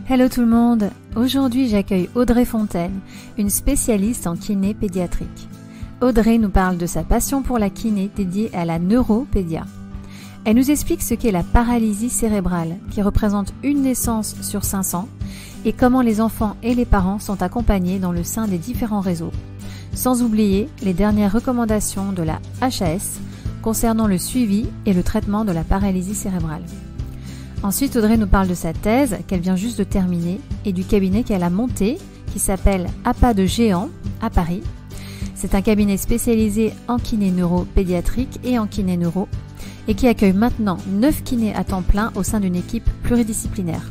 Hello tout le monde, aujourd'hui j'accueille Audrey Fontaine, une spécialiste en kiné pédiatrique. Audrey nous parle de sa passion pour la kiné dédiée à la neuropédia. Elle nous explique ce qu'est la paralysie cérébrale, qui représente une naissance sur 500, et comment les enfants et les parents sont accompagnés dans le sein des différents réseaux. Sans oublier les dernières recommandations de la HAS concernant le suivi et le traitement de la paralysie cérébrale. Ensuite, Audrey nous parle de sa thèse qu'elle vient juste de terminer et du cabinet qu'elle a monté qui s'appelle À pas de géant à Paris. C'est un cabinet spécialisé en kiné neuro-pédiatrique et en kiné neuro et qui accueille maintenant 9 kinés à temps plein au sein d'une équipe pluridisciplinaire.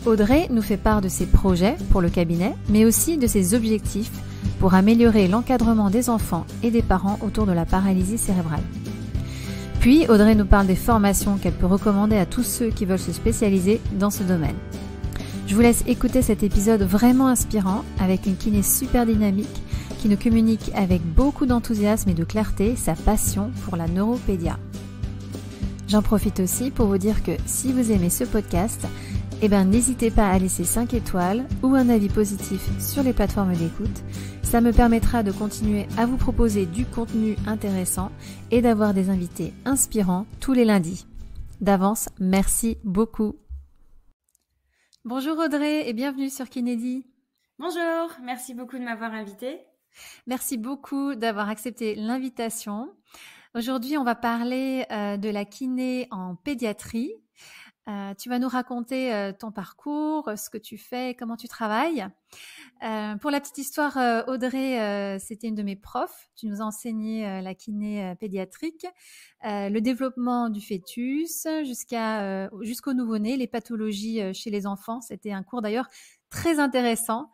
Audrey nous fait part de ses projets pour le cabinet, mais aussi de ses objectifs pour améliorer l'encadrement des enfants et des parents autour de la paralysie cérébrale. Puis, Audrey nous parle des formations qu'elle peut recommander à tous ceux qui veulent se spécialiser dans ce domaine. Je vous laisse écouter cet épisode vraiment inspirant avec une kiné super dynamique qui nous communique avec beaucoup d'enthousiasme et de clarté sa passion pour la neuropédia. J'en profite aussi pour vous dire que si vous aimez ce podcast, n'hésitez pas à laisser 5 étoiles ou un avis positif sur les plateformes d'écoute. Ça me permettra de continuer à vous proposer du contenu intéressant et d'avoir des invités inspirants tous les lundis. D'avance, merci beaucoup. Bonjour Audrey et bienvenue sur Kinédi. Bonjour, merci beaucoup de m'avoir invitée. Merci beaucoup d'avoir accepté l'invitation. Aujourd'hui, on va parler de la kiné en pédiatrie. Tu vas nous raconter ton parcours, ce que tu fais, comment tu travailles. Pour la petite histoire, Audrey, c'était une de mes profs. Tu nous as enseigné la pédiatrique, le développement du fœtus jusqu'au nouveau-né, les pathologies chez les enfants. C'était un cours d'ailleurs très intéressant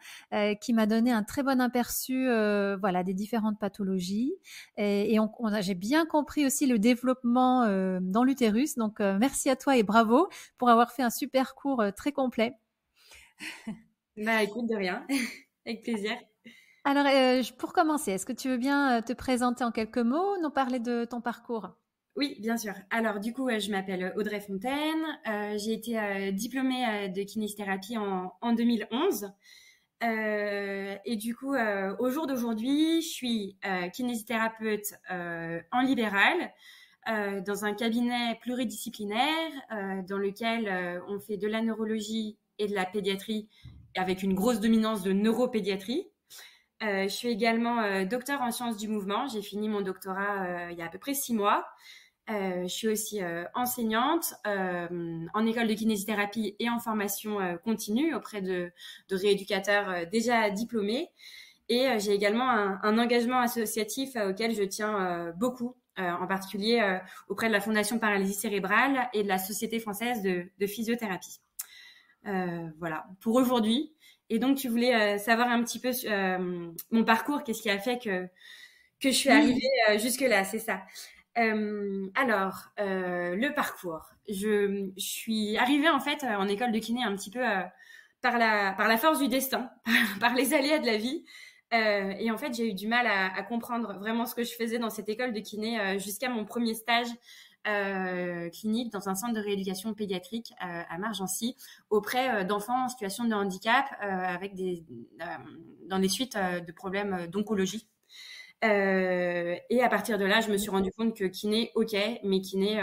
qui m'a donné un très bon aperçu des différentes pathologies et j'ai bien compris aussi le développement dans l'utérus. Donc merci à toi et bravo pour avoir fait un super cours très complet. Écoute, de rien, avec plaisir. Alors pour commencer, est-ce que tu veux bien te présenter en quelques mots, nous parler de ton parcours ? Oui, bien sûr. Alors du coup, je m'appelle Audrey Fontaine. J'ai été diplômée de kinésithérapie en 2011. Et du coup, au jour d'aujourd'hui, je suis kinésithérapeute en libéral dans un cabinet pluridisciplinaire dans lequel on fait de la neurologie et de la pédiatrie avec une grosse dominance de neuropédiatrie. Je suis également docteur en sciences du mouvement. J'ai fini mon doctorat il y a à peu près 6 mois. Je suis aussi enseignante en école de kinésithérapie et en formation continue auprès de rééducateurs déjà diplômés. Et j'ai également un engagement associatif auquel je tiens beaucoup, en particulier auprès de la Fondation Paralysie Cérébrale et de la Société française de physiothérapie. Voilà, pour aujourd'hui. Et donc, tu voulais savoir un petit peu mon parcours, qu'est-ce qui a fait que je suis arrivée jusque-là, c'est ça. Alors, le parcours. Je suis arrivée en fait en école de kiné un petit peu par la force du destin, par les aléas de la vie. Et en fait, j'ai eu du mal à comprendre vraiment ce que je faisais dans cette école de kiné jusqu'à mon premier stage clinique dans un centre de rééducation pédiatrique à Margency auprès d'enfants en situation de handicap avec dans des suites de problèmes d'oncologie. Et à partir de là, je me suis rendu compte que kiné, ok, mais kiné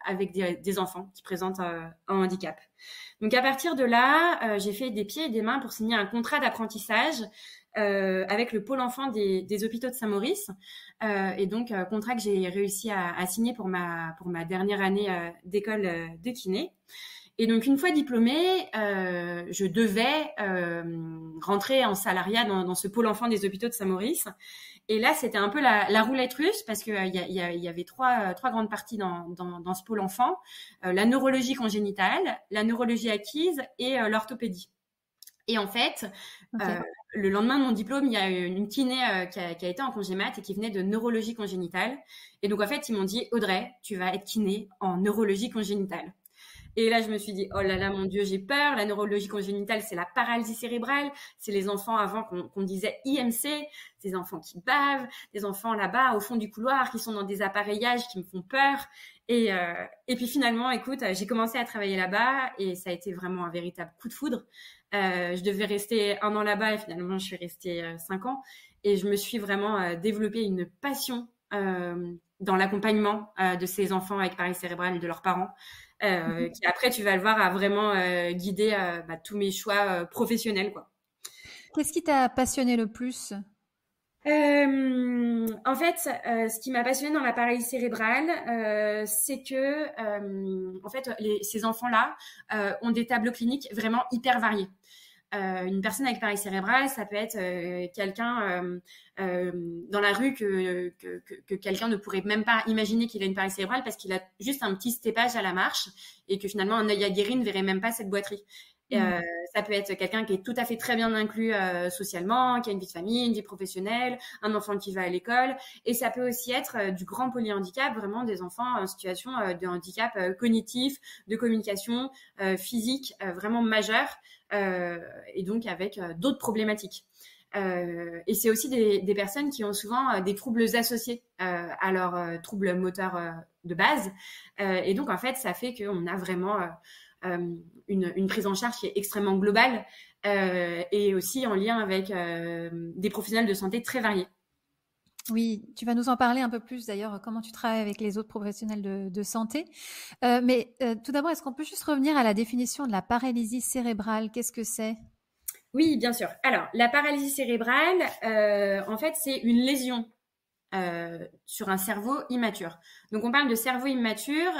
avec des enfants qui présentent un handicap. Donc à partir de là, j'ai fait des pieds et des mains pour signer un contrat d'apprentissage avec le pôle enfant des hôpitaux de Saint-Maurice. Et donc contrat que j'ai réussi à signer pour ma dernière année d'école de kiné. Et donc, une fois diplômée, je devais rentrer en salariat dans ce pôle enfant des hôpitaux de Saint-Maurice. Et là, c'était un peu la roulette russe parce que il y avait trois grandes parties dans ce pôle enfant. La neurologie congénitale, la neurologie acquise et l'orthopédie. Et en fait, le lendemain de mon diplôme, il y a une kiné qui a été en congé mat et qui venait de neurologie congénitale. Et donc, en fait, ils m'ont dit « Audrey, tu vas être kiné en neurologie congénitale ». Et là, je me suis dit, oh là là, mon Dieu, j'ai peur. La neurologie congénitale, c'est la paralysie cérébrale. C'est les enfants avant qu'on disait IMC, des enfants qui bavent, des enfants là-bas au fond du couloir qui sont dans des appareillages qui me font peur. Et puis finalement, écoute, j'ai commencé à travailler là-bas et ça a été vraiment un véritable coup de foudre. Je devais rester 1 an là-bas et finalement, je suis restée 5 ans. Et je me suis vraiment développé une passion dans l'accompagnement de ces enfants avec paralysie cérébrale et de leurs parents. Qui après, tu vas le voir, a vraiment guidé tous mes choix professionnels, quoi. Qu'est-ce qui t'a passionné le plus? En fait, ce qui m'a passionnée dans la paralysie cérébrale, c'est que, en fait, ces enfants-là ont des tableaux cliniques vraiment hyper variés. Une personne avec paralysie cérébrale, ça peut être quelqu'un dans la rue que quelqu'un ne pourrait même pas imaginer qu'il a une paralysie cérébrale parce qu'il a juste un petit stépage à la marche et que finalement un œil aguerri ne verrait même pas cette boiterie. Ça peut être quelqu'un qui est tout à fait très bien inclus socialement, qui a une vie de famille, une vie professionnelle, un enfant qui va à l'école. Et ça peut aussi être du grand polyhandicap, vraiment des enfants en situation de handicap cognitif, de communication, physique, vraiment majeur, et donc avec d'autres problématiques. Et c'est aussi des personnes qui ont souvent des troubles associés à leurs troubles moteurs de base. Et donc, en fait, ça fait qu'on a vraiment une prise en charge qui est extrêmement globale et aussi en lien avec des professionnels de santé très variés. Oui, tu vas nous en parler un peu plus d'ailleurs, comment tu travailles avec les autres professionnels de santé. Mais tout d'abord, est-ce qu'on peut juste revenir à la définition de la paralysie cérébrale? Qu'est-ce que c'est? Oui, bien sûr. Alors, la paralysie cérébrale, en fait, c'est une lésion sur un cerveau immature. Donc, on parle de cerveau immature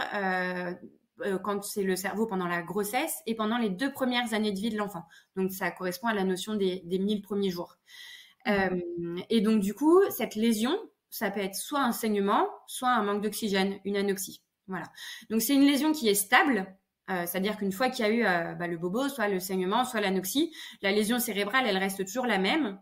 quand c'est le cerveau pendant la grossesse et pendant les 2 premières années de vie de l'enfant. Donc, ça correspond à la notion des 1000 premiers jours. Et donc, du coup, cette lésion, ça peut être soit un saignement, soit un manque d'oxygène, une anoxie. Voilà. Donc, c'est une lésion qui est stable. C'est-à-dire qu'une fois qu'il y a eu le bobo, soit le saignement, soit l'anoxie, la lésion cérébrale, elle reste toujours la même.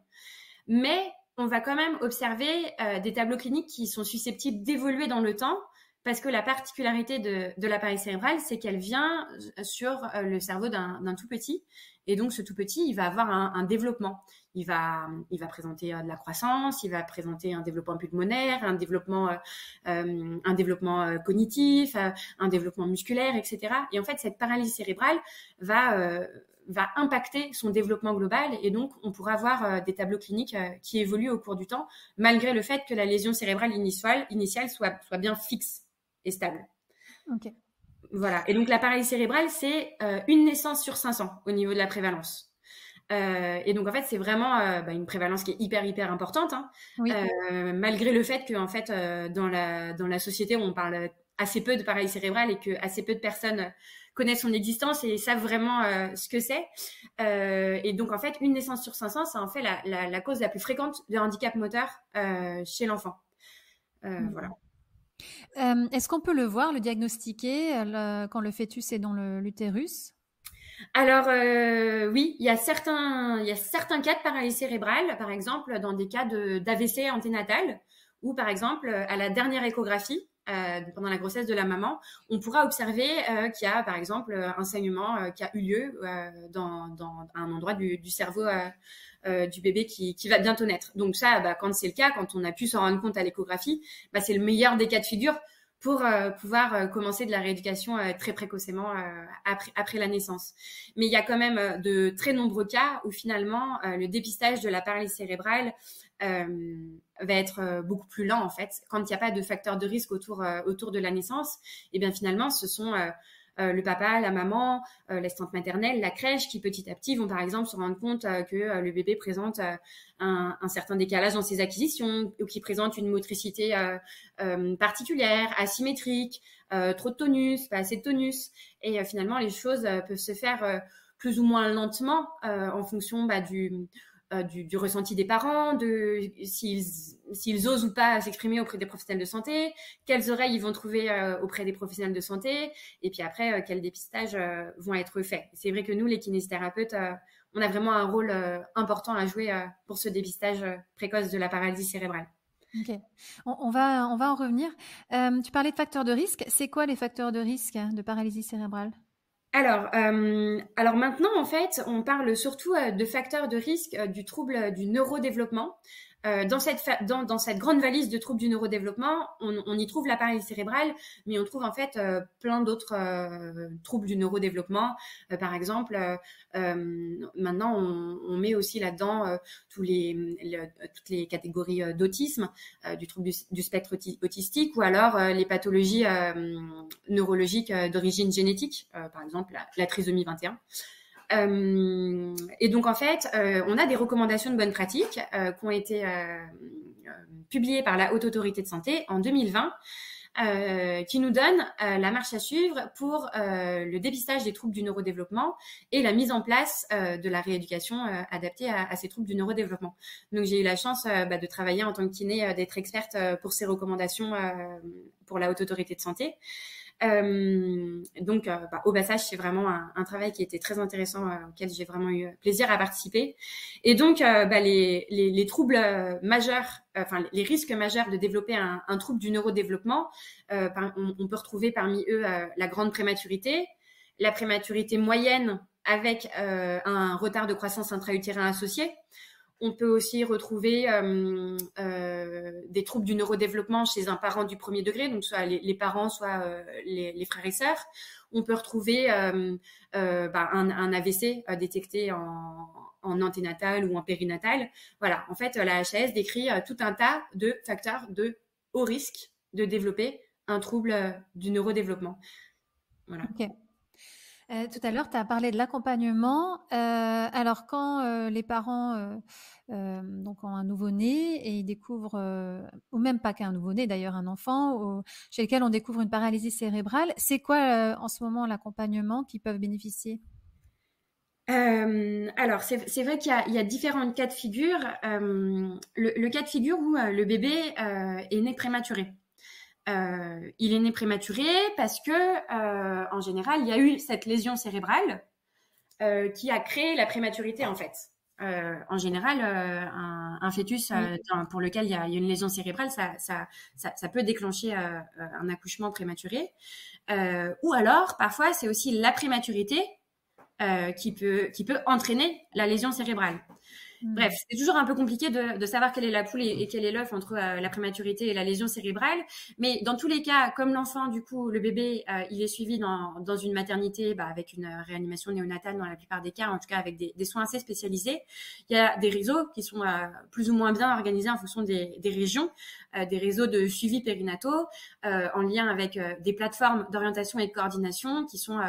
Mais on va quand même observer des tableaux cliniques qui sont susceptibles d'évoluer dans le temps parce que la particularité de la paralysie cérébrale, c'est qu'elle vient sur le cerveau d'un tout petit. Et donc, ce tout petit, il va avoir un développement. Il va présenter de la croissance, il va présenter un développement pulmonaire, un développement cognitif, un développement musculaire, etc. Et en fait, cette paralysie cérébrale va impacter son développement global et donc on pourra avoir des tableaux cliniques qui évoluent au cours du temps, malgré le fait que la lésion cérébrale initiale soit bien fixe et stable. Ok. Voilà. Et donc la paralysie cérébrale, c'est une naissance sur 500 au niveau de la prévalence. Et donc en fait c'est vraiment une prévalence qui est hyper importante, hein. Oui. Malgré le fait que en fait dans la société on parle assez peu de paralysie cérébrale et que assez peu de personnes connaissent son existence et savent vraiment ce que c'est. Et donc en fait une naissance sur 500, c'est en fait la cause la plus fréquente de handicap moteur chez l'enfant. Voilà. Est-ce qu'on peut le voir, le diagnostiquer quand le fœtus est dans l'utérus? Alors oui, il y a certains cas de paralysie cérébrale, par exemple dans des cas d'AVC anténatal, ou par exemple à la dernière échographie pendant la grossesse de la maman, on pourra observer qu'il y a par exemple un saignement qui a eu lieu dans un endroit du cerveau du bébé qui va bientôt naître. Donc ça, quand c'est le cas, quand on a pu s'en rendre compte à l'échographie, c'est le meilleur des cas de figure pour pouvoir commencer de la rééducation très précocement après la naissance. Mais il y a quand même de très nombreux cas où finalement le dépistage de la paralysie cérébrale va être beaucoup plus lent en fait. Quand il n'y a pas de facteur de risque autour de la naissance, et bien finalement ce sont le papa, la maman, l'assistante maternelle, la crèche qui petit à petit vont par exemple se rendre compte que le bébé présente un certain décalage dans ses acquisitions ou qui présente une motricité particulière, asymétrique, trop de tonus, pas assez de tonus. Et finalement, les choses peuvent se faire plus ou moins lentement en fonction du ressenti des parents, de s'ils osent ou pas s'exprimer auprès des professionnels de santé, quelles oreilles ils vont trouver auprès des professionnels de santé, et puis après, quels dépistages vont être faits. C'est vrai que nous, les kinésithérapeutes, on a vraiment un rôle important à jouer pour ce dépistage précoce de la paralysie cérébrale. Ok, on va en revenir. Tu parlais de facteurs de risque. C'est quoi les facteurs de risque de paralysie cérébrale? Alors maintenant, en fait, on parle surtout de facteurs de risque du trouble du neurodéveloppement. Dans cette grande valise de troubles du neurodéveloppement, on y trouve la paralysie cérébrale, mais on trouve en fait plein d'autres troubles du neurodéveloppement. Par exemple, maintenant, on met aussi là-dedans toutes les catégories d'autisme, du trouble du spectre autistique, ou alors les pathologies neurologiques d'origine génétique, par exemple la trisomie 21. Et donc en fait, on a des recommandations de bonnes pratiques qui ont été publiées par la Haute Autorité de Santé en 2020, qui nous donnent la marche à suivre pour le dépistage des troubles du neurodéveloppement et la mise en place de la rééducation adaptée à ces troubles du neurodéveloppement. Donc j'ai eu la chance de travailler en tant que kiné, d'être experte pour ces recommandations pour la Haute Autorité de Santé. Donc, au passage, c'est vraiment un travail qui était très intéressant, auquel j'ai vraiment eu plaisir à participer. Et donc, les troubles majeurs, enfin les risques majeurs de développer un trouble du neurodéveloppement, on peut retrouver parmi eux la grande prématurité, la prématurité moyenne avec un retard de croissance intra-utérin associé. On peut aussi retrouver des troubles du neurodéveloppement chez un parent du premier degré, donc soit les parents, soit les frères et sœurs. On peut retrouver un AVC détecté en anténatal ou en périnatal. Voilà, en fait, la HAS décrit tout un tas de facteurs de haut risque de développer un trouble du neurodéveloppement. Voilà. Ok. Tout à l'heure, tu as parlé de l'accompagnement. Alors, quand les parents donc ont un nouveau-né et ils découvrent, ou même pas qu'un nouveau-né, d'ailleurs un enfant chez lequel on découvre une paralysie cérébrale, c'est quoi en ce moment l'accompagnement qu'ils peuvent bénéficier? Alors, c'est vrai qu'il y a différents cas de figure. Le cas de figure où le bébé est né prématuré. Il est né prématuré parce que, en général, il y a eu cette lésion cérébrale qui a créé la prématurité, en fait. En général, un fœtus pour lequel il y a une lésion cérébrale, ça peut déclencher un accouchement prématuré. Ou alors, parfois, c'est aussi la prématurité qui peut entraîner la lésion cérébrale. Bref, c'est toujours un peu compliqué de savoir quelle est la poule et quel est l'œuf entre la prématurité et la lésion cérébrale. Mais dans tous les cas, comme l'enfant, du coup, le bébé, il est suivi dans une maternité avec une réanimation néonatale dans la plupart des cas, en tout cas avec des soins assez spécialisés. Il y a des réseaux qui sont plus ou moins bien organisés en fonction des régions, des réseaux de suivi périnataux en lien avec des plateformes d'orientation et de coordination qui sont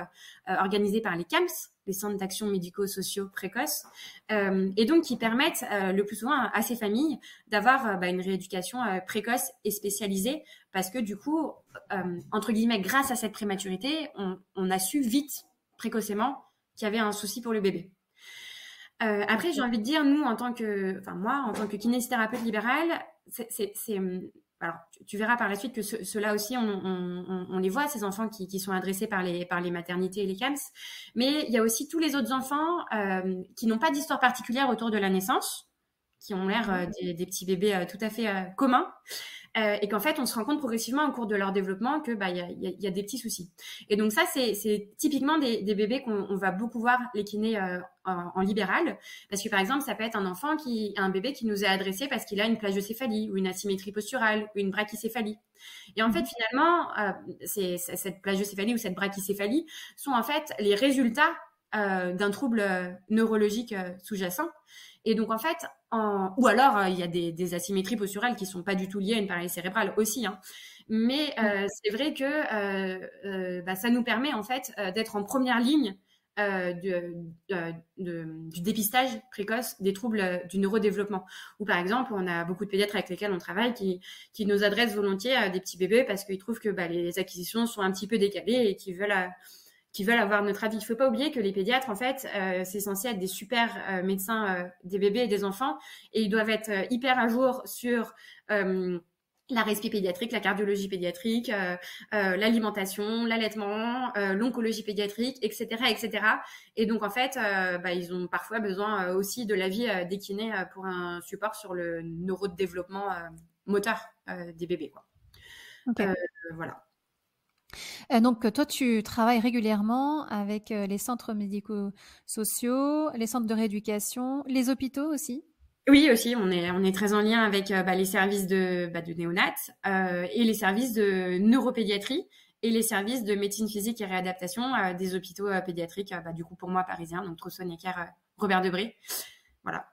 organisées par les CAMS, les centres d'action médico-sociaux précoces, et donc qui permettent le plus souvent à ces familles d'avoir une rééducation précoce et spécialisée, parce que du coup, entre guillemets, grâce à cette prématurité, on a su vite, précocement, qu'il y avait un souci pour le bébé. Après, j'ai envie de dire, moi, en tant que kinésithérapeute libérale, alors, tu verras par la suite que ceux-là aussi, on les voit, ces enfants qui sont adressés par les maternités et les CAMS. Mais il y a aussi tous les autres enfants qui n'ont pas d'histoire particulière autour de la naissance, qui ont l'air des petits bébés tout à fait communs. Et qu'en fait, on se rend compte progressivement au cours de leur développement que y a des petits soucis. Et donc ça, c'est typiquement des bébés qu'on va beaucoup voir les kinés en libéral, parce que par exemple, ça peut être un bébé qui nous est adressé parce qu'il a une plagiocéphalie ou une asymétrie posturale ou une brachycéphalie. Et en fait, finalement, cette plagiocéphalie ou cette brachycéphalie sont en fait les résultats d'un trouble neurologique sous-jacent. Et donc, en fait, ou alors, il y a des asymétries posturales qui sont pas du tout liées à une paralysie cérébrale aussi, hein. Mais c'est vrai que ça nous permet, en fait, d'être en première ligne du dépistage précoce des troubles du neurodéveloppement. Ou par exemple, on a beaucoup de pédiatres avec lesquels on travaille qui nous adressent volontiers à des petits bébés parce qu'ils trouvent que les acquisitions sont un petit peu décalées et qu'ils veulent avoir notre avis. Il ne faut pas oublier que les pédiatres, en fait, c'est censé être des super médecins des bébés et des enfants, et ils doivent être hyper à jour sur la respi pédiatrique, la cardiologie pédiatrique, l'alimentation, l'allaitement, l'oncologie pédiatrique, etc., etc. Et donc, en fait, ils ont parfois besoin aussi de l'avis des kinés pour un support sur le neurodéveloppement moteur des bébés, quoi. Okay. Voilà. Donc, toi, tu travailles régulièrement avec les centres médico-sociaux, les centres de rééducation, les hôpitaux aussi? Oui, aussi, on est très en lien avec les services de néonat et les services de neuropédiatrie et les services de médecine physique et réadaptation des hôpitaux pédiatriques, du coup pour moi parisiens, donc Trousseau-Necker, Robert Debré. Voilà.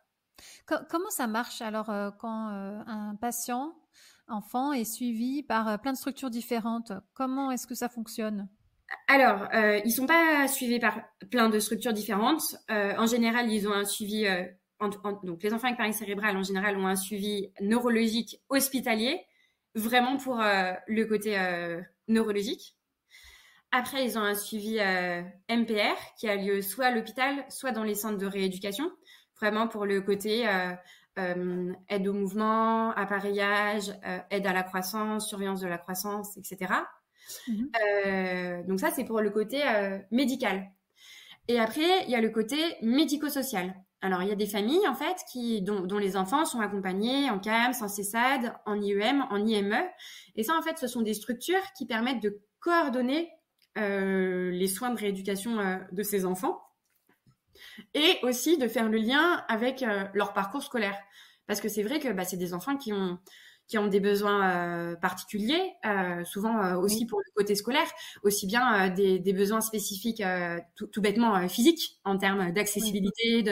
Comment ça marche alors quand un patient, enfant, est suivi par plein de structures différentes? Comment est-ce que ça fonctionne? Alors, ils sont pas suivis par plein de structures différentes. En général, ils ont un suivi. Donc, les enfants avec paralysie cérébrale, en général, ont un suivi neurologique hospitalier, vraiment pour le côté neurologique. Après, ils ont un suivi MPR qui a lieu soit à l'hôpital, soit dans les centres de rééducation, vraiment pour le côté aide au mouvement, appareillage, aide à la croissance, surveillance de la croissance, etc. Donc ça, c'est pour le côté médical. Et après, il y a le côté médico-social. Alors, il y a des familles, en fait, dont les enfants sont accompagnés en CAMS, en CESAD, en IEM, en IME. Et ça, en fait, ce sont des structures qui permettent de coordonner les soins de rééducation de ces enfants et aussi de faire le lien avec leur parcours scolaire. Parce que c'est vrai que c'est des enfants qui ont des besoins particuliers, souvent aussi pour le côté scolaire, aussi bien des besoins spécifiques tout bêtement physiques en termes d'accessibilité,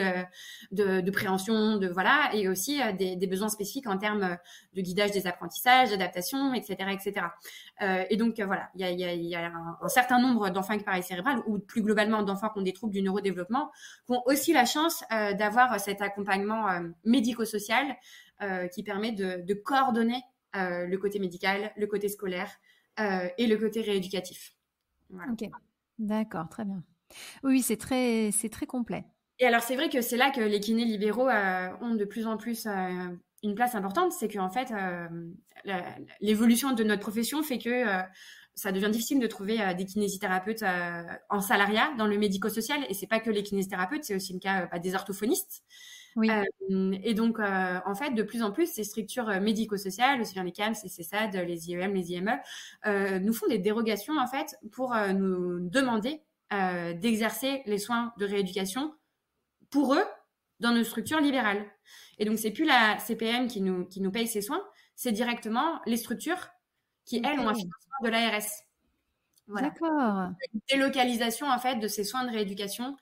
de préhension, voilà, et aussi des besoins spécifiques en termes de guidage des apprentissages, d'adaptation, etc., etc. Et donc voilà, il y a un certain nombre d'enfants avec paralysie cérébrale ou plus globalement d'enfants qui ont des troubles du neurodéveloppement qui ont aussi la chance d'avoir cet accompagnement médico-social qui permet de coordonner le côté médical, le côté scolaire et le côté rééducatif. Voilà. Ok, d'accord, très bien. Oui, c'est très complet. Et alors, c'est vrai que c'est là que les kinés libéraux ont de plus en plus une place importante. C'est qu'en fait, l'évolution de notre profession fait que ça devient difficile de trouver des kinésithérapeutes en salariat dans le médico-social. Et c'est pas que les kinésithérapeutes, c'est aussi le cas des orthophonistes. Oui. Et donc, en fait, de plus en plus, ces structures médico-sociales, aussi bien les CAMS, les CESAD, les IEM, les IME, nous font des dérogations, en fait, pour nous demander d'exercer les soins de rééducation pour eux dans nos structures libérales. Et donc, c'est plus la CPM qui nous paye ces soins, c'est directement les structures qui, elles, ont un financement de l'ARS. Voilà. D'accord. Une délocalisation, en fait, de ces soins de rééducation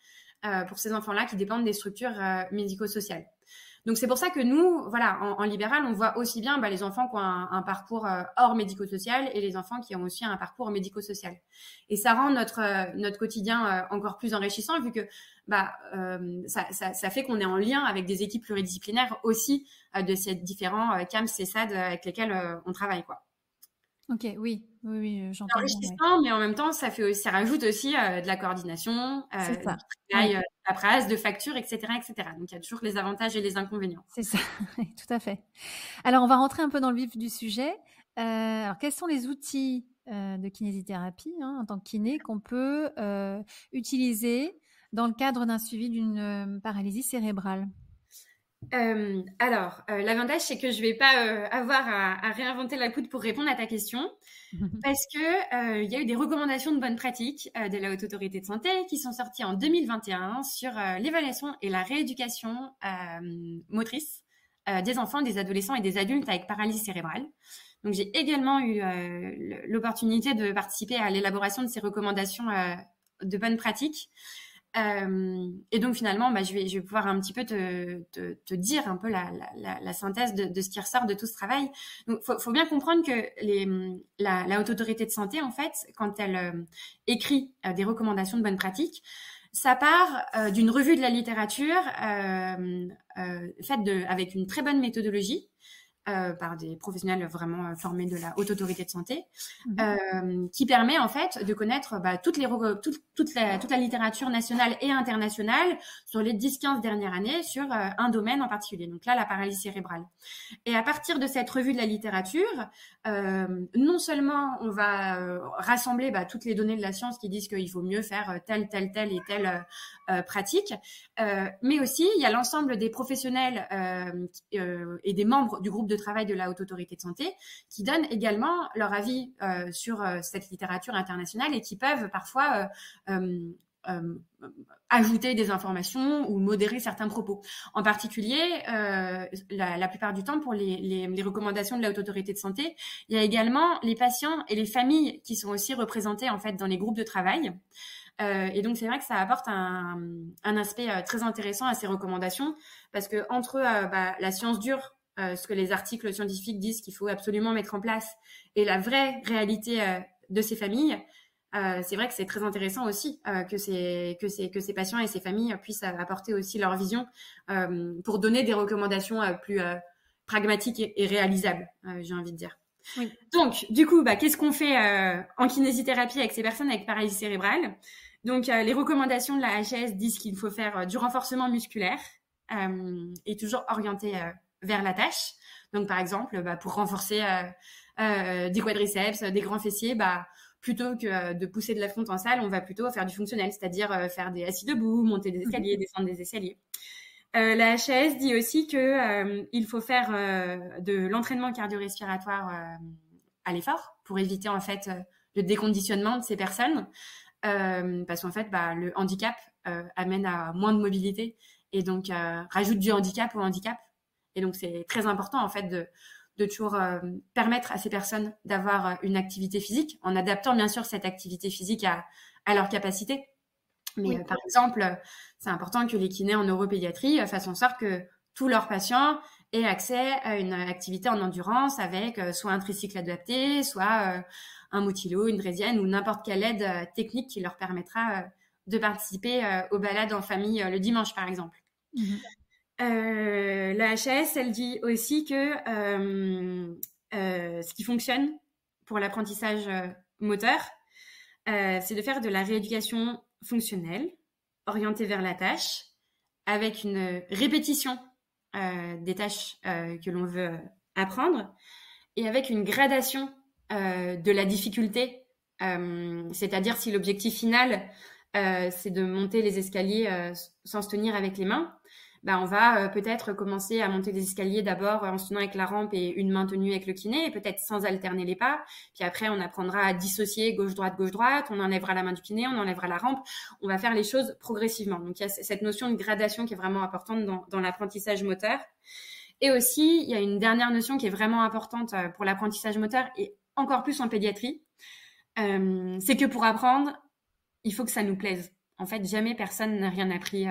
pour ces enfants-là qui dépendent des structures médico-sociales. Donc, c'est pour ça que nous, voilà, en libéral, on voit aussi bien les enfants qui ont un parcours hors médico-social et les enfants qui ont aussi un parcours médico-social. Et ça rend notre quotidien encore plus enrichissant vu que ça fait qu'on est en lien avec des équipes pluridisciplinaires aussi de ces différents CAMS, CESAD avec lesquels on travaille, quoi. Ok, oui, j'entends. Enrichissant, mais en même temps, ça rajoute aussi de la coordination, du travail, de paperasse, de factures, etc., etc. Donc, il y a toujours les avantages et les inconvénients. C'est ça, tout à fait. Alors, on va rentrer un peu dans le vif du sujet. Alors, quels sont les outils de kinésithérapie en tant que kiné qu'on peut utiliser dans le cadre d'un suivi d'une paralysie cérébrale? L'avantage, c'est que je vais pas avoir à réinventer la poudre pour répondre à ta question, parce que il y a eu des recommandations de bonne pratique de la Haute Autorité de Santé qui sont sorties en 2021 sur l'évaluation et la rééducation motrice des enfants, des adolescents et des adultes avec paralysie cérébrale. Donc, j'ai également eu l'opportunité de participer à l'élaboration de ces recommandations de bonne pratique. Et donc finalement, je vais pouvoir un petit peu te dire un peu la synthèse de ce qui ressort de tout ce travail. Donc, faut bien comprendre que la Haute Autorité de Santé, en fait, quand elle écrit des recommandations de bonne pratique, ça part d'une revue de la littérature faite avec une très bonne méthodologie. Par des professionnels vraiment formés de la Haute Autorité de Santé, qui permet en fait de connaître toute la littérature nationale et internationale sur les 10-15 dernières années sur un domaine en particulier, donc là la paralysie cérébrale. Et à partir de cette revue de la littérature, non seulement on va rassembler toutes les données de la science qui disent qu'il vaut mieux faire telle et telle pratique, mais aussi il y a l'ensemble des professionnels et des membres du groupe de de travail de la Haute Autorité de Santé, qui donnent également leur avis sur cette littérature internationale et qui peuvent parfois ajouter des informations ou modérer certains propos. En particulier, la plupart du temps, pour les recommandations de la Haute Autorité de Santé, il y a également les patients et les familles qui sont aussi représentés en fait dans les groupes de travail. Et donc c'est vrai que ça apporte un aspect très intéressant à ces recommandations, parce que entre la science dure, ce que les articles scientifiques disent qu'il faut absolument mettre en place, et la vraie réalité de ces familles, c'est vrai que c'est très intéressant aussi que ces patients et ces familles puissent apporter aussi leur vision pour donner des recommandations plus pragmatiques et réalisables, j'ai envie de dire. Oui. Donc, du coup, qu'est-ce qu'on fait en kinésithérapie avec ces personnes avec paralysie cérébrale? Donc, les recommandations de la HAS disent qu'il faut faire du renforcement musculaire et toujours orienté vers la tâche. Donc, par exemple, pour renforcer des quadriceps, des grands fessiers, plutôt que de pousser de la fonte en salle, on va plutôt faire du fonctionnel, c'est-à-dire faire des assis debout, monter des escaliers, descendre des escaliers. La HAS dit aussi qu'il faut faire de l'entraînement cardio-respiratoire à l'effort pour éviter en fait le déconditionnement de ces personnes, parce qu'en fait le handicap amène à moins de mobilité et donc rajoute du handicap au handicap. Et donc c'est très important en fait de toujours permettre à ces personnes d'avoir une activité physique, en adaptant bien sûr cette activité physique à leur capacité. Mais oui. Par exemple, c'est important que les kinés en neuropédiatrie fassent en sorte que tous leurs patients aient accès à une activité en endurance avec soit un tricycle adapté, soit un motilo, une draisienne ou n'importe quelle aide technique qui leur permettra de participer aux balades en famille le dimanche, par exemple. Mmh. La HAS, elle dit aussi que ce qui fonctionne pour l'apprentissage moteur, c'est de faire de la rééducation fonctionnelle, orientée vers la tâche, avec une répétition des tâches que l'on veut apprendre, et avec une gradation de la difficulté, c'est-à-dire si l'objectif final, c'est de monter les escaliers sans se tenir avec les mains, on va peut-être commencer à monter des escaliers d'abord en se tenant avec la rampe et une main tenue avec le kiné, et peut-être sans alterner les pas. Puis après, on apprendra à dissocier gauche-droite, on enlèvera la main du kiné, on enlèvera la rampe. On va faire les choses progressivement. Donc, il y a cette notion de gradation qui est vraiment importante dans l'apprentissage moteur. Et aussi, il y a une dernière notion qui est vraiment importante pour l'apprentissage moteur, et encore plus en pédiatrie. C'est que pour apprendre, il faut que ça nous plaise. En fait, jamais personne n'a rien appris.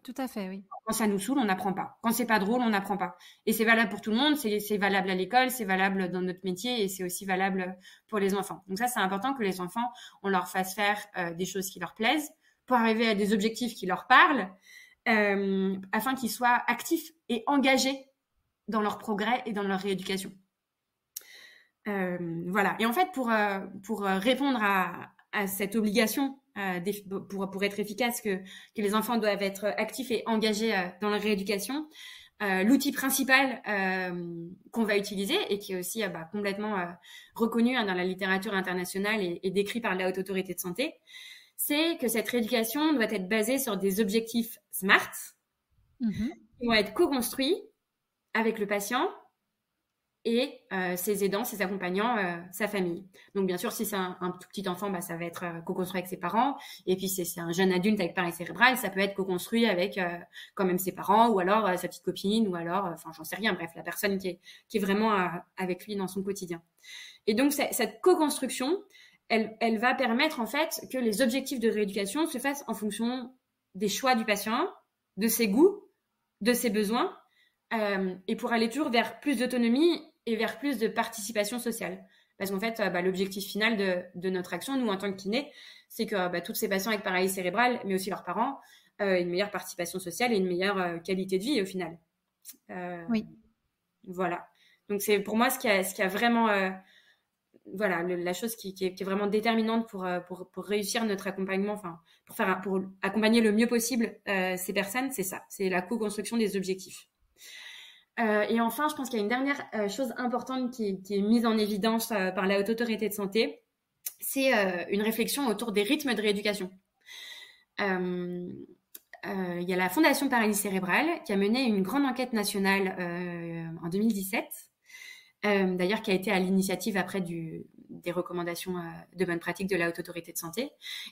Tout à fait, oui. Quand ça nous saoule, on n'apprend pas. Quand c'est pas drôle, on n'apprend pas. Et c'est valable pour tout le monde, c'est valable à l'école, c'est valable dans notre métier et c'est aussi valable pour les enfants. Donc ça, c'est important que les enfants, on leur fasse faire des choses qui leur plaisent pour arriver à des objectifs qui leur parlent, afin qu'ils soient actifs et engagés dans leur progrès et dans leur rééducation. Voilà. Et en fait, pour répondre à cette obligation, pour être efficace, que les enfants doivent être actifs et engagés dans leur rééducation, l'outil principal qu'on va utiliser et qui est aussi complètement reconnu dans la littérature internationale et décrit par la Haute Autorité de Santé, c'est que cette rééducation doit être basée sur des objectifs SMART qui vont être co-construits avec le patient et ses aidants, ses accompagnants, sa famille. Donc bien sûr, si c'est un tout petit enfant, ça va être co-construit avec ses parents. Et puis si c'est un jeune adulte avec paralysie cérébrale, ça peut être co-construit avec quand même ses parents, ou alors sa petite copine, ou alors, j'en sais rien, bref, la personne qui est vraiment avec lui dans son quotidien. Et donc cette co-construction, elle va permettre en fait que les objectifs de rééducation se fassent en fonction des choix du patient, de ses goûts, de ses besoins, et pour aller toujours vers plus d'autonomie et vers plus de participation sociale. Parce qu'en fait, l'objectif final de notre action, nous, en tant que kiné, c'est que tous ces patients avec paralysie cérébrale, mais aussi leurs parents, aient une meilleure participation sociale et une meilleure qualité de vie, au final. Oui. Voilà. Donc, c'est pour moi ce qui a vraiment... la chose qui est vraiment déterminante pour réussir notre accompagnement, pour accompagner le mieux possible ces personnes, c'est ça. C'est la co-construction des objectifs. Et enfin, je pense qu'il y a une dernière chose importante qui est mise en évidence par la Haute Autorité de Santé, c'est une réflexion autour des rythmes de rééducation. il y a la Fondation Paralysie cérébrale qui a mené une grande enquête nationale en 2017, d'ailleurs qui a été à l'initiative après des recommandations de bonne pratique de la Haute Autorité de Santé.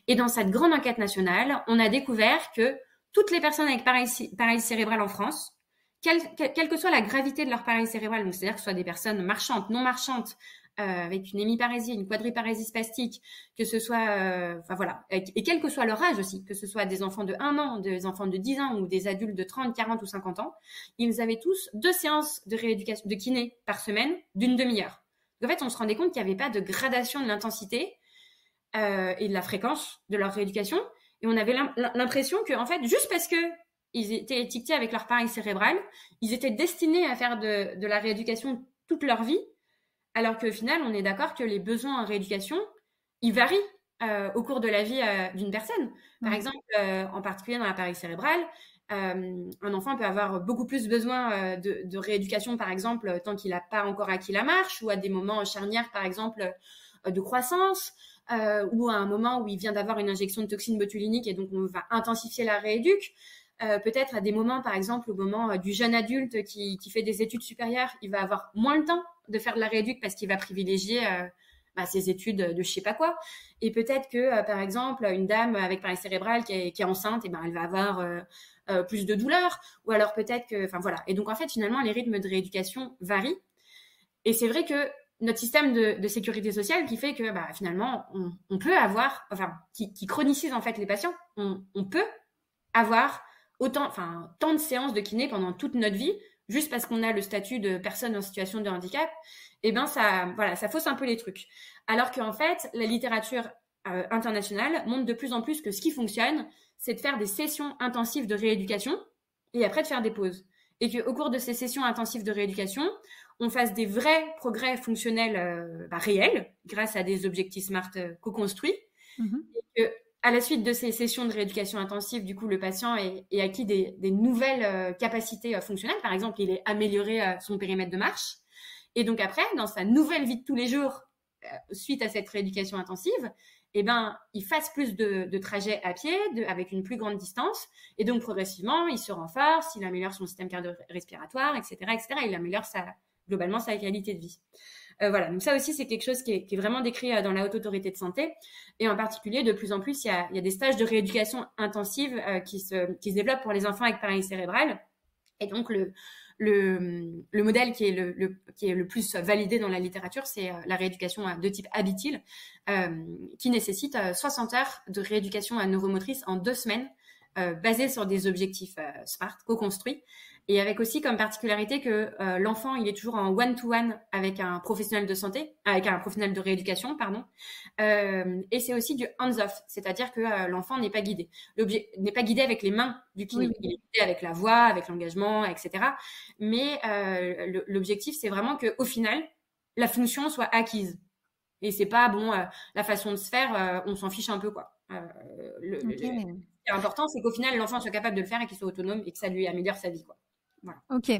Et dans cette grande enquête nationale, on a découvert que toutes les personnes avec paralysie cérébrale en France, quelle que soit la gravité de leur paralysie cérébrale, donc c'est-à-dire que ce soit des personnes marchantes, non marchantes, avec une hémiparésie, une quadriparésie spastique, que ce soit, enfin voilà, et quel que soit leur âge aussi, que ce soit des enfants de 1 an, des enfants de 10 ans ou des adultes de 30, 40 ou 50 ans, ils avaient tous 2 séances de rééducation, de kiné par semaine d'une demi-heure. En fait, on se rendait compte qu'il n'y avait pas de gradation de l'intensité et de la fréquence de leur rééducation, et on avait l'impression que, en fait, juste parce que ils étaient étiquetés avec leur paralysie cérébrale, ils étaient destinés à faire de la rééducation toute leur vie, alors qu'au final, on est d'accord que les besoins en rééducation, ils varient au cours de la vie d'une personne. Par exemple, en particulier dans la paralysie cérébrale, un enfant peut avoir beaucoup plus besoin de rééducation, par exemple, tant qu'il n'a pas encore acquis la marche, ou à des moments charnières, par exemple, de croissance, ou à un moment où il vient d'avoir une injection de toxine botulinique et donc on va intensifier la rééduque. Peut-être à des moments, par exemple, au moment du jeune adulte qui fait des études supérieures, il va avoir moins le temps de faire de la rééduque parce qu'il va privilégier ses études de je sais pas quoi. Et peut-être que, par exemple, une dame avec paralysie cérébrale qui est enceinte, elle va avoir plus de douleurs. Ou alors peut-être que... Enfin voilà. Et donc, en fait, finalement, les rythmes de rééducation varient. Et c'est vrai que notre système de sécurité sociale qui fait que finalement, on peut avoir... Enfin, qui chronicise en fait les patients. On peut avoir tant de séances de kiné pendant toute notre vie, juste parce qu'on a le statut de personne en situation de handicap, ça fausse un peu les trucs. Alors qu'en fait, la littérature internationale montre de plus en plus que ce qui fonctionne, c'est de faire des sessions intensives de rééducation et après de faire des pauses. Et qu'au cours de ces sessions intensives de rééducation, on fasse des vrais progrès fonctionnels réels, grâce à des objectifs SMART co-construits, et que à la suite de ces sessions de rééducation intensive, du coup, le patient est acquis des nouvelles capacités fonctionnelles. Par exemple, il est amélioré son périmètre de marche. Et donc après, dans sa nouvelle vie de tous les jours, suite à cette rééducation intensive, il fasse plus de trajets à pied, avec une plus grande distance. Et donc, progressivement, il se renforce, il améliore son système cardio-respiratoire, etc., etc. Il améliore globalement sa qualité de vie. Voilà, donc ça aussi, c'est quelque chose qui est vraiment décrit dans la Haute Autorité de Santé. Et en particulier, de plus en plus, il y a des stages de rééducation intensive qui se développent pour les enfants avec paralysie cérébrale. Et donc, le modèle qui est le plus validé dans la littérature, c'est la rééducation de type Habitil, qui nécessite 60 heures de rééducation neuromotrice en 2 semaines, basée sur des objectifs SMART co-construits. Et avec aussi comme particularité que l'enfant, il est toujours en one-to-one avec un professionnel de santé, avec un professionnel de rééducation, pardon. Et c'est aussi du hands-off, c'est-à-dire que l'enfant n'est pas guidé. N'est pas guidé avec les mains du kiné. Oui. Il est guidé avec la voix, avec l'engagement, etc. Mais l'objectif, c'est vraiment qu'au final, la fonction soit acquise. Et c'est pas, la façon de se faire, on s'en fiche un peu, quoi. Ce qui est important, c'est qu'au final, l'enfant soit capable de le faire et qu'il soit autonome et que ça lui améliore sa vie, quoi. Voilà. Ok.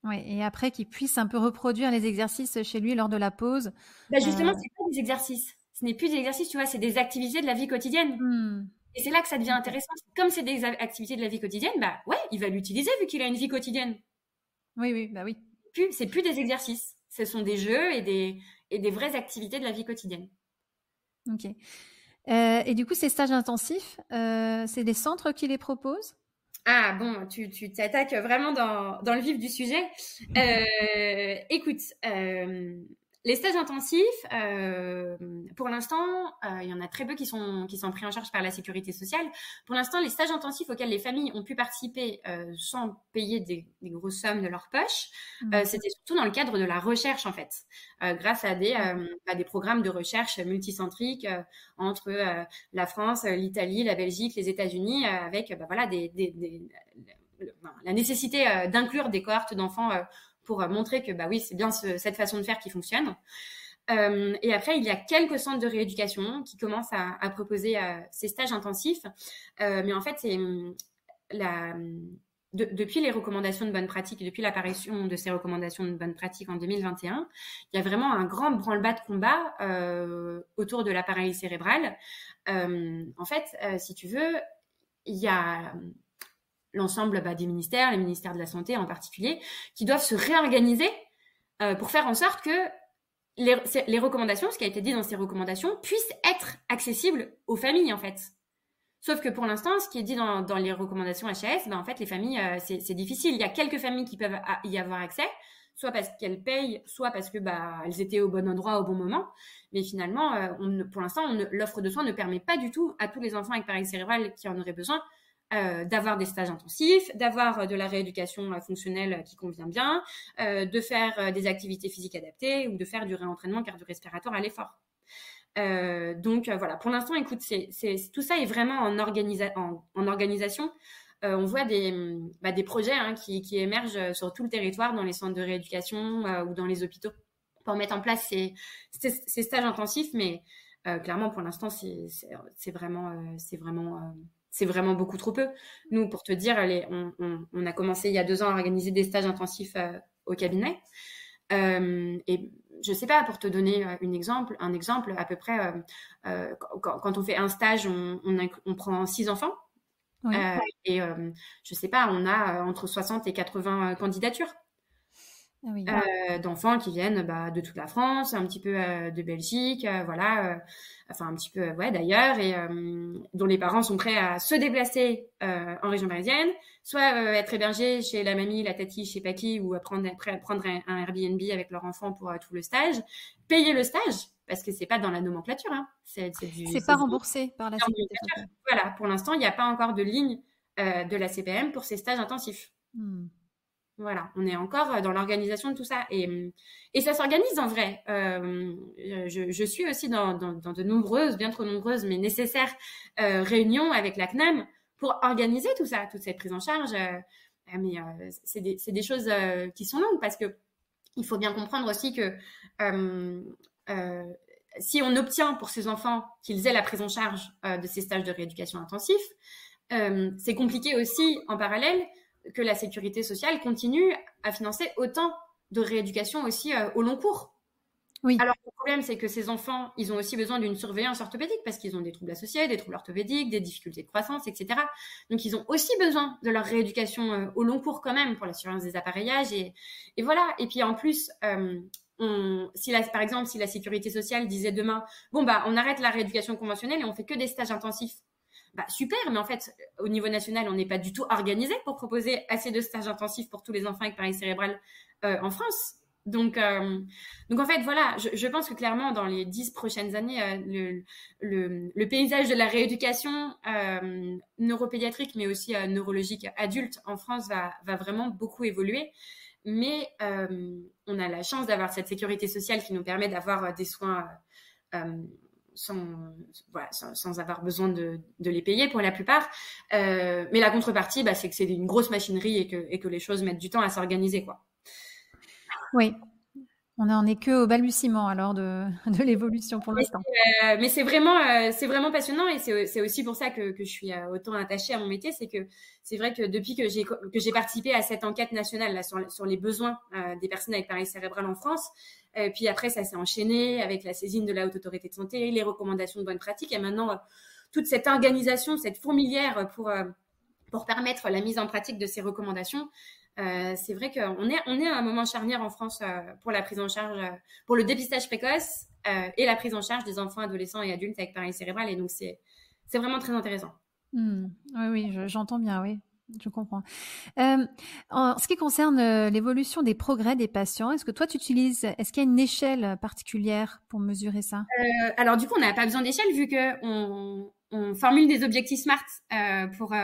Ouais. Et après, qu'il puisse un peu reproduire les exercices chez lui lors de la pause. Justement, c'est pas des exercices. Ce n'est plus des exercices, tu vois, c'est des activités de la vie quotidienne. Et c'est là que ça devient intéressant. Comme c'est des activités de la vie quotidienne, il va l'utiliser vu qu'il a une vie quotidienne. Oui. C'est plus des exercices. Ce sont des jeux et des vraies activités de la vie quotidienne. Ok. Et du coup, ces stages intensifs, c'est des centres qui les proposent ? Ah bon, tu t'attaques vraiment dans le vif du sujet. Écoute, les stages intensifs, pour l'instant, il y en a très peu qui sont pris en charge par la sécurité sociale. Pour l'instant, les stages intensifs auxquels les familles ont pu participer sans payer des grosses sommes de leur poche, c'était surtout dans le cadre de la recherche, en fait, grâce à des programmes de recherche multicentriques entre la France, l'Italie, la Belgique, les États-Unis, avec la nécessité d'inclure des cohortes d'enfants pour montrer que oui, c'est bien cette façon de faire qui fonctionne. Et après, il y a quelques centres de rééducation qui commencent à proposer ces stages intensifs. Mais en fait, c'est depuis les recommandations de bonne pratique, depuis l'apparition de ces recommandations de bonne pratique en 2021, il y a vraiment un grand branle-bas de combat autour de la paralysie cérébrale. En fait, si tu veux, il y a l'ensemble des ministères, les ministères de la Santé en particulier, qui doivent se réorganiser pour faire en sorte que les recommandations, ce qui a été dit dans ces recommandations, puissent être accessibles aux familles, en fait. Sauf que pour l'instant, ce qui est dit dans les recommandations HAS, en fait, les familles, c'est difficile. Il y a quelques familles qui peuvent y avoir accès, soit parce qu'elles payent, soit parce que elles étaient au bon endroit au bon moment. Mais finalement, pour l'instant, l'offre de soins ne permet pas du tout à tous les enfants avec paralysie cérébrale qui en auraient besoin d'avoir des stages intensifs, d'avoir de la rééducation fonctionnelle qui convient bien, de faire des activités physiques adaptées ou de faire du réentraînement cardio-respiratoire à l'effort. Donc voilà, pour l'instant, écoute, tout ça est vraiment en organisation. On voit des projets qui émergent sur tout le territoire dans les centres de rééducation ou dans les hôpitaux pour mettre en place ces stages intensifs, mais clairement pour l'instant c'est vraiment beaucoup trop peu. Nous, pour te dire, on a commencé il y a 2 ans à organiser des stages intensifs au cabinet. Et je sais pas, pour te donner un exemple à peu près, quand on fait un stage, on prend 6 enfants. Oui. Et je sais pas, on a entre 60 et 80 candidatures. Ah oui. D'enfants qui viennent de toute la France, un petit peu de Belgique, voilà, enfin un petit peu d'ailleurs, et dont les parents sont prêts à se déplacer en région parisienne, soit être hébergés chez la mamie, la tati, chez Paki, ou prendre un Airbnb avec leur enfant pour tout le stage, payer le stage, parce que c'est pas dans la nomenclature, hein, c'est pas remboursé par la sécurité sociale. Voilà, pour l'instant, il n'y a pas encore de ligne de la CPM pour ces stages intensifs. Voilà, on est encore dans l'organisation de tout ça et ça s'organise en vrai. Je suis aussi dans de nombreuses, bien trop nombreuses, mais nécessaires réunions avec la CNAM pour organiser tout ça, toute cette prise en charge. Mais c'est des choses qui sont longues parce que il faut bien comprendre aussi que si on obtient pour ces enfants qu'ils aient la prise en charge de ces stages de rééducation intensifs, c'est compliqué aussi en parallèle que la sécurité sociale continue à financer autant de rééducation aussi au long cours. Oui. Alors, le problème, c'est que ces enfants, ils ont aussi besoin d'une surveillance orthopédique parce qu'ils ont des troubles associés, des troubles orthopédiques, des difficultés de croissance, etc. Donc, ils ont aussi besoin de leur rééducation au long cours quand même pour la surveillance des appareillages. Et voilà. Et puis, en plus, par exemple, si la sécurité sociale disait demain, on arrête la rééducation conventionnelle et on fait que des stages intensifs. Super, mais en fait, au niveau national, on n'est pas du tout organisé pour proposer assez de stages intensifs pour tous les enfants avec paralysie cérébrale en France. Donc en fait, voilà, je pense que clairement, dans les 10 prochaines années, le paysage de la rééducation neuropédiatrique, mais aussi neurologique adulte en France va vraiment beaucoup évoluer. Mais on a la chance d'avoir cette sécurité sociale qui nous permet d'avoir des soins sans avoir besoin de les payer pour la plupart. Mais la contrepartie, c'est que c'est une grosse machinerie et que les choses mettent du temps à s'organiser, quoi. Oui. On n'en est que au balbutiement alors de l'évolution pour l'instant. Mais c'est vraiment passionnant et c'est aussi pour ça que je suis autant attachée à mon métier. C'est que c'est vrai que depuis que j'ai participé à cette enquête nationale là, sur les besoins des personnes avec paralysie cérébrale en France, puis après ça s'est enchaîné avec la saisine de la Haute Autorité de Santé, les recommandations de bonnes pratiques et maintenant toute cette organisation, cette fourmilière pour permettre la mise en pratique de ces recommandations. C'est vrai qu'on est à un moment charnière en France pour la prise en charge, pour le dépistage précoce et la prise en charge des enfants, adolescents et adultes avec paralysie cérébrale. Et donc, c'est vraiment très intéressant. Oui, j'entends bien, oui. Je comprends. En ce qui concerne l'évolution des progrès des patients, est-ce qu'il y a une échelle particulière pour mesurer ça? Alors, du coup, on n'a pas besoin d'échelle vu que on formule des objectifs SMART pour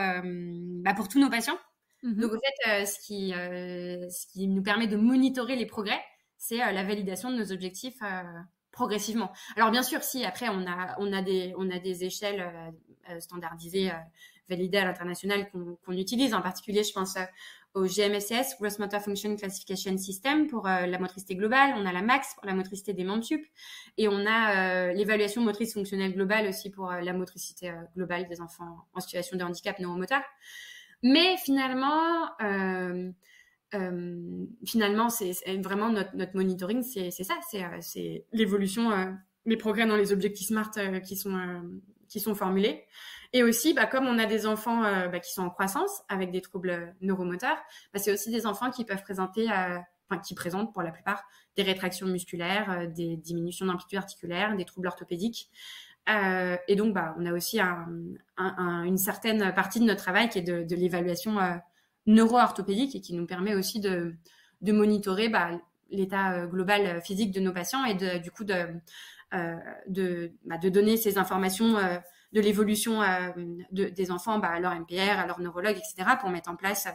tous nos patients. Donc, en fait, ce qui nous permet de monitorer les progrès, c'est la validation de nos objectifs progressivement. Alors, bien sûr, si après on a des échelles standardisées, validées à l'international qu'on utilise. En particulier, je pense au GMSS, Gross Motor Function Classification System pour la motricité globale. On a la MAX pour la motricité des membres sup. Et on a l'évaluation motrice fonctionnelle globale aussi pour la motricité globale des enfants en situation de handicap neuromoteur. Mais finalement, c'est vraiment notre monitoring, c'est ça, c'est l'évolution, les progrès dans les objectifs SMART sont formulées. Et aussi, comme on a des enfants qui sont en croissance avec des troubles neuromoteurs, c'est aussi des enfants qui peuvent présenter, qui présentent pour la plupart des rétractions musculaires, des diminutions d'amplitude articulaire, des troubles orthopédiques. Et donc, on a aussi une certaine partie de notre travail qui est de l'évaluation neuro-orthopédique et qui nous permet aussi de monitorer l'état global physique de nos patients et du coup de donner ces informations de l'évolution des enfants à leur MPR, à leur neurologue, etc., pour mettre en place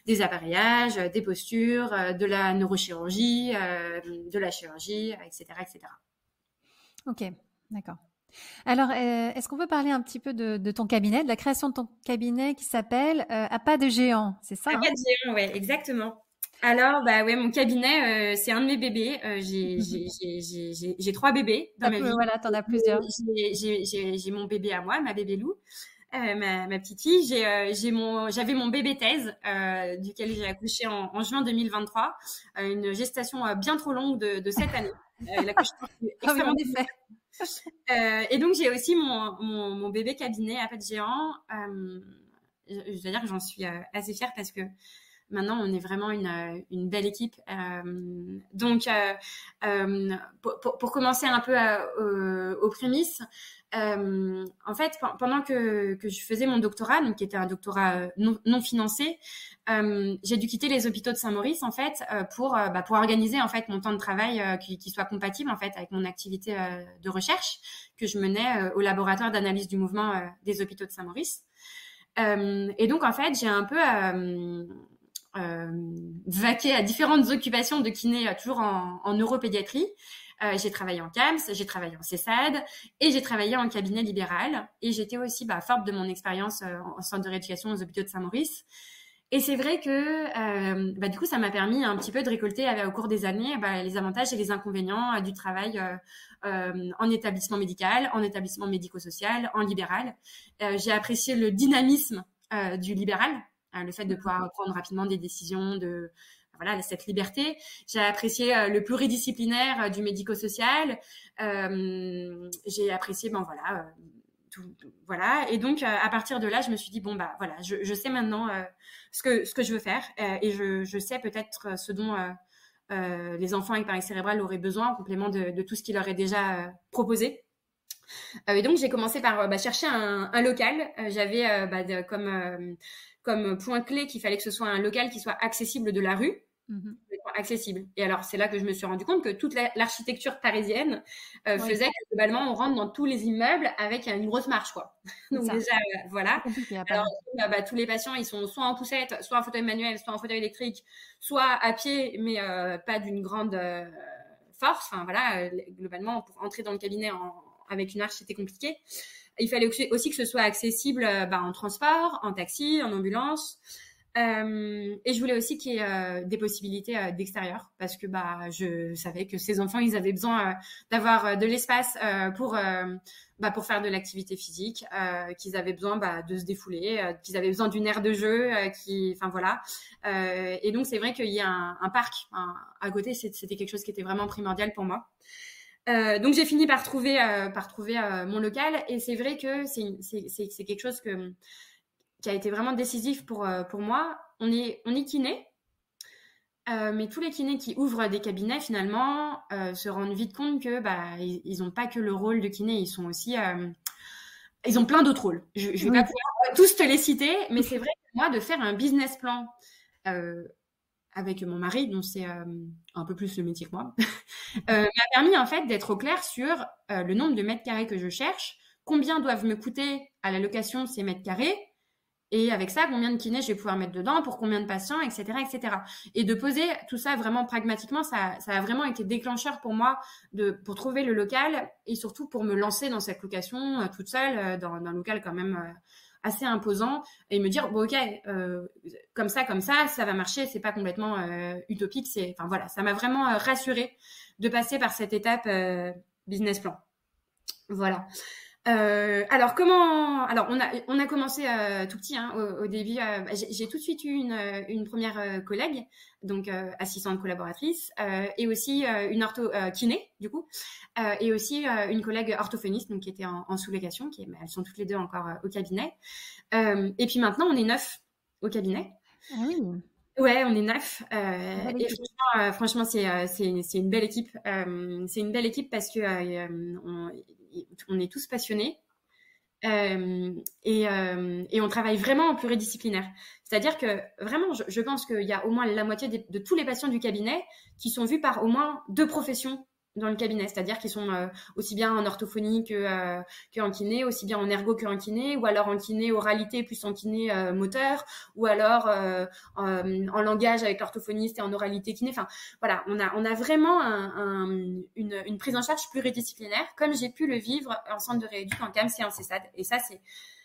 des appareillages, des postures, de la neurochirurgie, de la chirurgie, etc., etc. Ok, d'accord. Alors, est-ce qu'on peut parler un petit peu de ton cabinet, de la création de ton cabinet qui s'appelle À pas de géant, c'est ça? À pas de géant, ouais, exactement. Alors, ouais, mon cabinet, c'est un de mes bébés. J'ai 3 bébés dans ma vie. Voilà, t'en as plusieurs. J'ai mon bébé à moi, ma bébé Lou, ma petite fille. J'avais mon bébé thèse, duquel j'ai accouché en juin 2023. Une gestation bien trop longue de 7 années. L'accouchement extrêmement effet. Et donc, j'ai aussi mon bébé cabinet à pas de géant. Je dois dire que j'en suis assez fière parce que maintenant, on est vraiment une belle équipe. Donc, pour commencer un peu aux prémices, en fait, pendant que je faisais mon doctorat, donc qui était un doctorat non financé, j'ai dû quitter les hôpitaux de Saint-Maurice en fait pour organiser en fait mon temps de travail qui soit compatible en fait avec mon activité de recherche que je menais au laboratoire d'analyse du mouvement des hôpitaux de Saint-Maurice. Et donc en fait, j'ai un peu vaqué à différentes occupations de kiné toujours en neuropédiatrie. J'ai travaillé en CAMS, j'ai travaillé en CESAD et j'ai travaillé en cabinet libéral. Et j'étais aussi forte de mon expérience en centre de rééducation aux hôpitaux de Saint-Maurice. Et c'est vrai que du coup, ça m'a permis un petit peu de récolter au cours des années les avantages et les inconvénients du travail en établissement médical, en établissement médico-social, en libéral. J'ai apprécié le dynamisme du libéral, le fait de pouvoir prendre rapidement des décisions, cette liberté. J'ai apprécié le pluridisciplinaire du médico-social. J'ai apprécié, voilà. Et donc, à partir de là, je me suis dit, je sais maintenant ce que je veux faire et je sais peut-être ce dont les enfants avec paralysie cérébrale auraient besoin en complément de tout ce qui leur est déjà proposé. Et donc, j'ai commencé par chercher un local. J'avais comme point clé qu'il fallait que ce soit un local qui soit accessible de la rue. Accessible. Et alors, c'est là que je me suis rendu compte que toute l'architecture parisienne faisait que globalement, on rentre dans tous les immeubles avec une grosse marche, quoi. Donc déjà, voilà. Alors, tous les patients, ils sont soit en poussette, soit en fauteuil manuel, soit en fauteuil électrique, soit à pied, mais pas d'une grande force. Enfin, voilà, globalement, pour entrer dans le cabinet avec une arche, c'était compliqué. Il fallait aussi que ce soit accessible en transport, en taxi, en ambulance. Et je voulais aussi qu'il y ait des possibilités d'extérieur parce que je savais que ces enfants ils avaient besoin d'avoir de l'espace pour faire de l'activité physique, qu'ils avaient besoin de se défouler, qu'ils avaient besoin d'une aire de jeu, et donc c'est vrai qu'il y a un parc à côté, c'était quelque chose qui était vraiment primordial pour moi. Donc j'ai fini par trouver mon local et c'est vrai que c'est quelque chose qui a été vraiment décisif pour moi. On est kiné, mais tous les kinés qui ouvrent des cabinets, finalement, se rendent vite compte que ils n'ont pas que le rôle de kiné, ils sont aussi... ils ont plein d'autres rôles. Je vais pas pouvoir tous te les citer, mais c'est vrai que moi, de faire un business plan avec mon mari, dont c'est un peu plus le métier que moi, m'a permis en fait d'être au clair sur le nombre de mètres carrés que je cherche, combien doivent me coûter à la location ces mètres carrés, et avec ça, combien de kinés je vais pouvoir mettre dedans, pour combien de patients, etc., etc. Et de poser tout ça vraiment pragmatiquement, ça a vraiment été déclencheur pour moi pour trouver le local et surtout pour me lancer dans cette location toute seule, dans un local quand même assez imposant et me dire, bon, ok, comme ça, ça va marcher, c'est pas complètement utopique. Ça m'a vraiment rassurée de passer par cette étape business plan. Voilà. Alors comment alors on a commencé tout petit hein, au début j'ai tout de suite eu une première collègue donc assistante collaboratrice et aussi une ortho kiné du coup et aussi une collègue orthophoniste donc qui était en sous-location elles sont toutes les deux encore au cabinet et puis maintenant on est 9 au cabinet. Ah oui. Ouais, on est 9 et franchement c'est une belle équipe. C'est une belle équipe parce que on est tous passionnés et on travaille vraiment en pluridisciplinaire. C'est-à-dire que vraiment, je pense qu'il y a au moins la moitié de tous les patients du cabinet qui sont vus par au moins 2 professions dans le cabinet, c'est-à-dire qu'ils sont aussi bien en orthophonie que en kiné, aussi bien en ergo que en kiné, ou alors en kiné oralité plus en kiné moteur, ou alors en langage avec l'orthophoniste et en oralité kiné. Enfin voilà, on a vraiment une prise en charge pluridisciplinaire, comme j'ai pu le vivre en centre de rééducation en CAMS et en CESAD. Et ça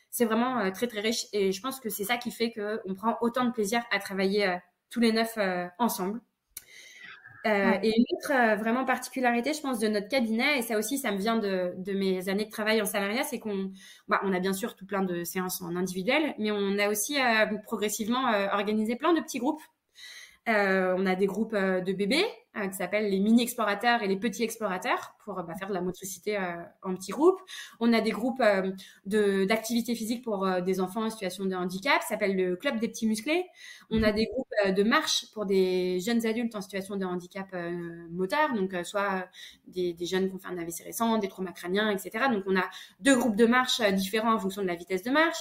c'est vraiment très très riche. Et je pense que c'est ça qui fait qu'on prend autant de plaisir à travailler tous les 9 ensemble. Et une autre vraiment particularité, je pense, de notre cabinet, et ça aussi, ça me vient de mes années de travail en salariat, c'est qu'on on a bien sûr tout plein de séances en individuel, mais on a aussi progressivement organisé plein de petits groupes. On a des groupes de bébés qui s'appellent les mini-explorateurs et les petits explorateurs pour faire de la motricité en petits groupes. On a des groupes d'activité physique pour des enfants en situation de handicap, ça s'appelle le club des petits musclés. On a des groupes de marche pour des jeunes adultes en situation de handicap moteur, donc soit des jeunes qui ont fait un AVC récent, des traumas crâniens, etc. Donc on a 2 groupes de marche différents en fonction de la vitesse de marche.